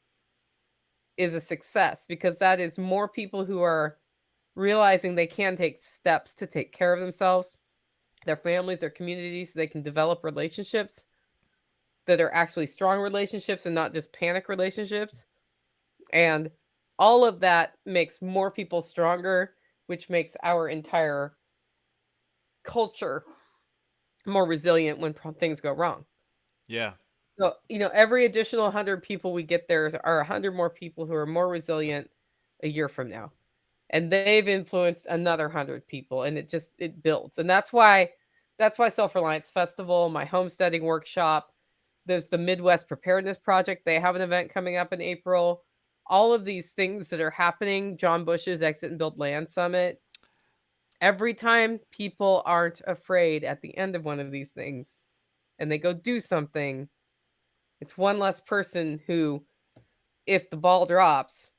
is a success, because that is more people who are realizing they can take steps to take care of themselves, their families, their communities. They can develop relationships that are actually strong relationships and not just panic relationships. And all of that makes more people stronger, which makes our entire culture more resilient when things go wrong. Yeah. So, every additional 100 people we get there are 100 more people who are more resilient a year from now. And they've influenced another 100 people, and it builds. And that's why Self Reliance Festival, my homesteading workshop, there's the Midwest Preparedness Project. They have an event coming up in April. All of these things that are happening, John Bush's Exit and Build Land Summit. Every time people aren't afraid at the end of one of these things and they go do something, it's one less person who, if the ball drops,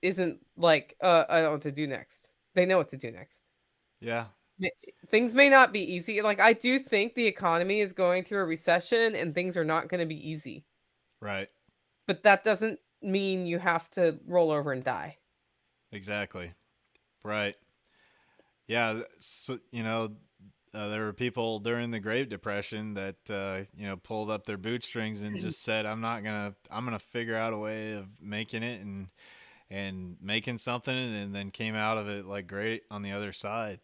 isn't like, I don't know what to do next. They know what to do next. Yeah. M- Things may not be easy. Like, I do think the economy is going through a recession and things are not going to be easy. Right. But that doesn't mean you have to roll over and die. Exactly. Right. Yeah. So, there were people during the Great Depression that pulled up their bootstrings and just said, I'm gonna figure out a way of making it and making something, and then came out of it like great on the other side.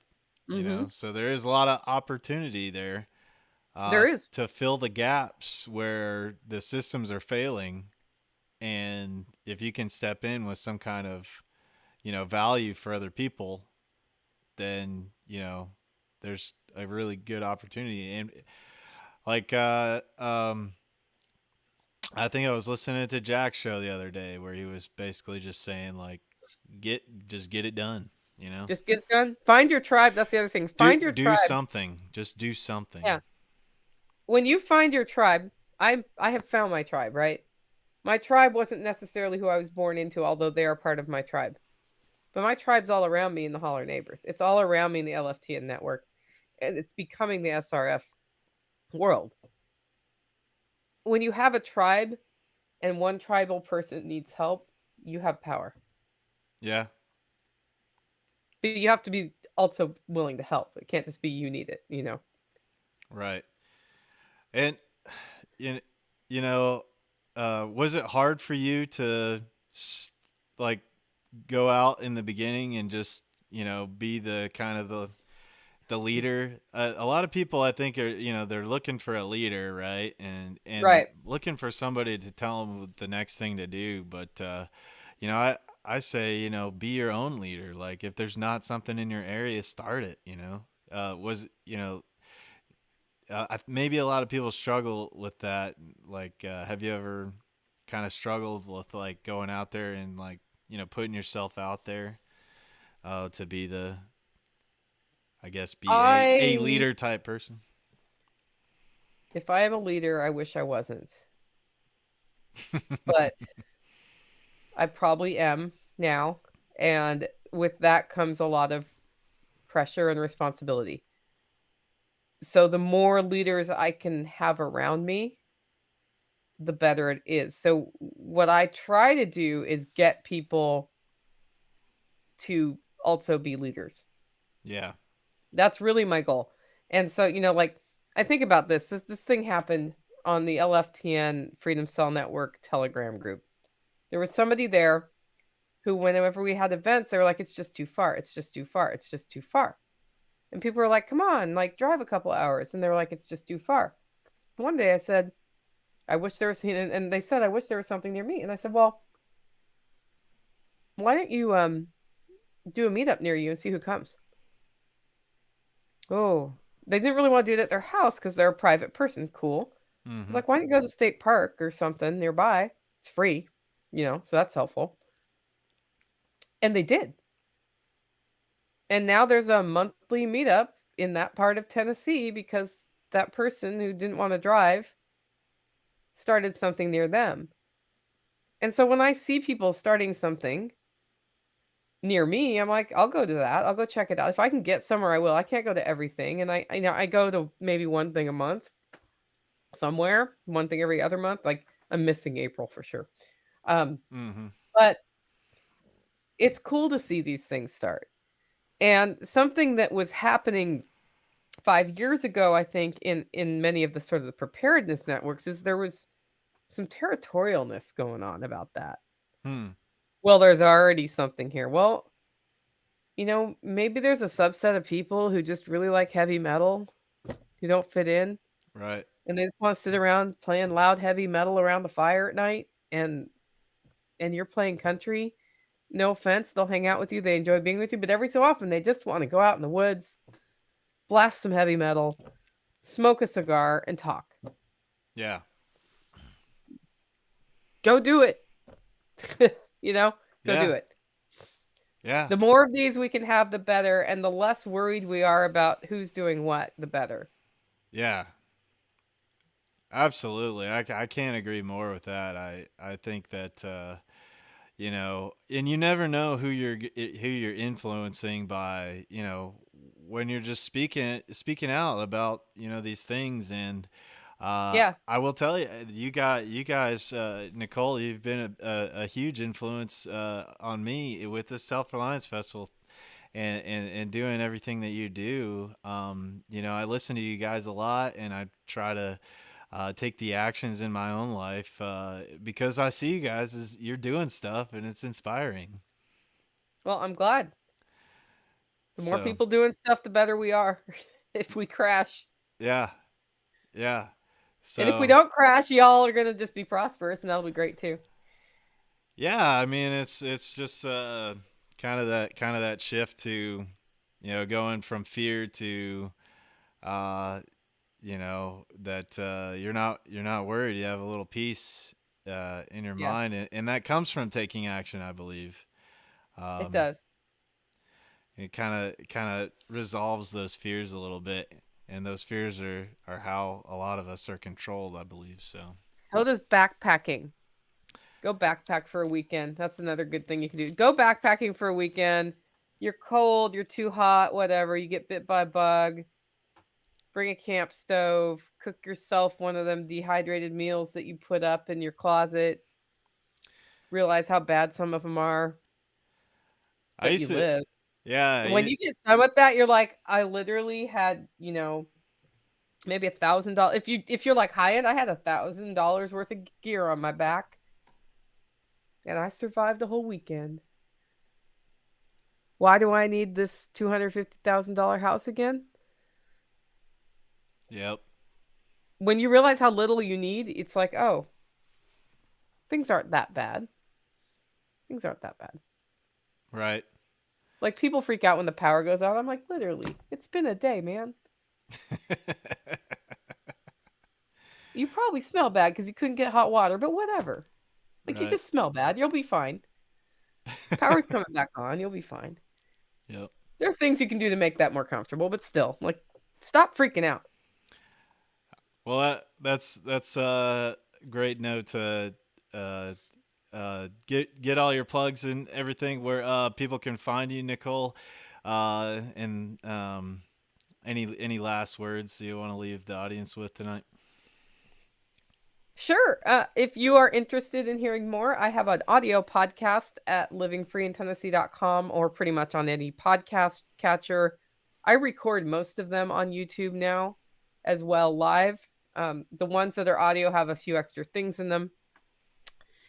Hmm. So there is a lot of opportunity there, There is. to fill the gaps where the systems are failing, and if you can step in with some kind of value for other people, then there's a really good opportunity. And like I think I was listening to Jack's show the other day where he was basically just saying like just get it done, Just get it done. Find your tribe. That's the other thing. do Find your do tribe. something, just do something. Yeah. When you find your tribe, I have found my tribe, right? My tribe wasn't necessarily who I was born into, although they are part of my tribe. But my tribe's all around me in the Holler Neighbors. It's all around me in the LFTN network, and it's becoming the SRF world. When you have a tribe and one tribal person needs help, you have power. Yeah. But you have to be also willing to help. It can't just be you need it. Right. And you you know was it hard for you to like go out in the beginning and just be the kind of the leader? A lot of people, I think, are they're looking for a leader, right? And Right. looking for somebody to tell them the next thing to do. But I say, be your own leader. Like if there's not something in your area, start it. Was maybe a lot of people struggle with that. Like, have you ever kind of struggled with like going out there and like putting yourself out there, to be the, I guess, be a I leader type person? If I am a leader, I wish I wasn't. But I probably am now, and with that comes a lot of pressure and responsibility. So the more leaders I can have around me, the better it is. So what I try to do is get people to also be leaders. Yeah. That's really my goal. And so, like, I think about this thing happened on the LFTN Freedom Cell Network Telegram group. There was somebody there who, whenever we had events, they were like, it's just too far. It's just too far. It's just too far. And people were like, come on, like drive a couple hours. And they were like, it's just too far. One day I said, I wish there was, and they said, I wish there was something near me. And I said, well, why don't you do a meetup near you and see who comes? Oh, they didn't really want to do it at their house because they're a private person. Cool. I was Mm-hmm. like, why don't you go to the state park or something nearby? It's free, so that's helpful. And they did. And now there's a monthly meetup in that part of Tennessee because that person who didn't want to drive started something near them. And so when I see people starting something, near me, I'm like, I'll go to that. I'll go check it out. If I can get somewhere, I will. I can't go to everything, and I go to maybe one thing a month somewhere, one thing every other month. Like I'm missing April for sure. Um, Mm-hmm. but it's cool to see these things start. And something that was happening 5 years ago, I think, in many of the sort of the preparedness networks, is there was some territorialness going on about that. Hmm. Well, there's already something here. Well, maybe there's a subset of people who just really like heavy metal, who don't fit in, Right. and they just want to sit around playing loud heavy metal around the fire at night, and you're playing country. No offense, they'll hang out with you. They enjoy being with you, but every so often they just want to go out in the woods, blast some heavy metal, smoke a cigar, and talk. Yeah. Go do it. Go do Yeah. it. Yeah. The more of these we can have, the better, and the less worried we are about who's doing what, the better. Yeah. Absolutely. I can't agree more with that. I think that and you never know who you're influencing by, when you're just speaking out about, these things. And Yeah, I will tell you, you guys, Nicole, you've been a huge influence on me with the Self Reliance Festival, and doing everything that you do. I listen to you guys a lot, and I try to take the actions in my own life because I see you guys as you're doing stuff, and it's inspiring. well, I'm glad. The more So people doing stuff, the better we are. If we crash. yeah, yeah. And if we So don't crash, y'all are gonna just be prosperous, and that'll be great too. yeah, I mean it's just kind of that shift to, going from fear to uh, that you're not worried. You have a little peace in your Yeah, mind, and that comes from taking action, I believe. it Um, does. it kind of resolves those fears a little bit, and those fears are how a lot of us are controlled, I believe. So So does backpacking. Go backpack for a weekend. That's another good thing you can do. Go backpacking for a weekend. You're cold, you're too hot, whatever. You get bit by a bug. Bring a camp stove. Cook yourself one of them dehydrated meals that you put up in your closet. Realize how bad some of them are, I but used you to, live. yeah, And when you get done with that, you're like, I literally had, maybe $1,000. If you're like high end, I had $1,000 worth of gear on my back, and I survived the whole weekend. Why do I need this $250,000 house again? yep, When you realize how little you need, it's like, oh, things aren't that bad. Things aren't that bad. right. Like people freak out when the power goes out. I'm like, literally, it's been a day, man. You probably smell bad because you couldn't get hot water, but whatever. Like you Right. just smell bad. You'll be fine. Power's coming back on. You'll be fine. Yep. There are things you can do to make that more comfortable, but still, like, stop freaking out. Well, that's a great note to uh, get all your plugs and everything where people can find you, Nicole. And any last words you want to leave the audience with tonight? Sure. If you are interested in hearing more, I have an audio podcast at livingfreeintennessee.com or pretty much on any podcast catcher. I record most of them on YouTube now as well live. The ones that are audio have a few extra things in them.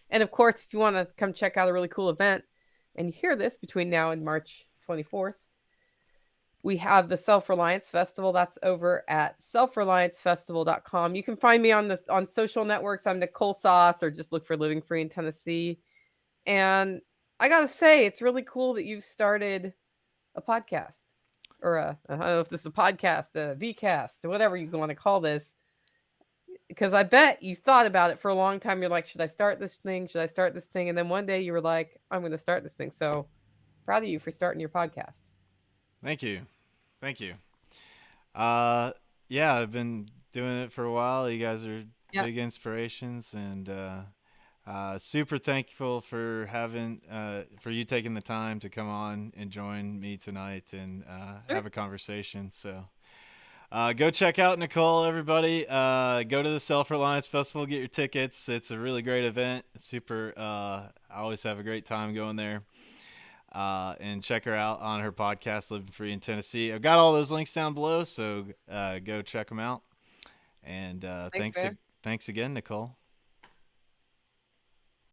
And of course, if you want to come check out a really cool event and you hear this between now and March 24th, we have the Self Reliance Festival. That's over at selfreliancefestival.com. You can find me on social networks. I'm Nicole Sauce, or just look for Living Free in Tennessee. And I gotta say, it's really cool that you've started a podcast, or I don't know if this is a podcast, a VCast, or whatever you want to call this. Because I bet you thought about it for a long time. You're like, should I start this thing? Should I start this thing? And then one day you were like, I'm going to start this thing. So proud of you for starting your podcast. Thank you, thank you. Uh, yeah, I've been doing it for a while. You guys are Yeah. big inspirations, and Super thankful for having for you taking the time to come on and join me tonight and Sure. have a conversation. So go check out Nicole, everybody. Go to the Self Reliance Festival, get your tickets. It's a really great event. Super. I always have a great time going there. And check her out on her podcast, Living Free in Tennessee. I've got all those links down below, so go check them out. And Thanks, man. thanks again, Nicole.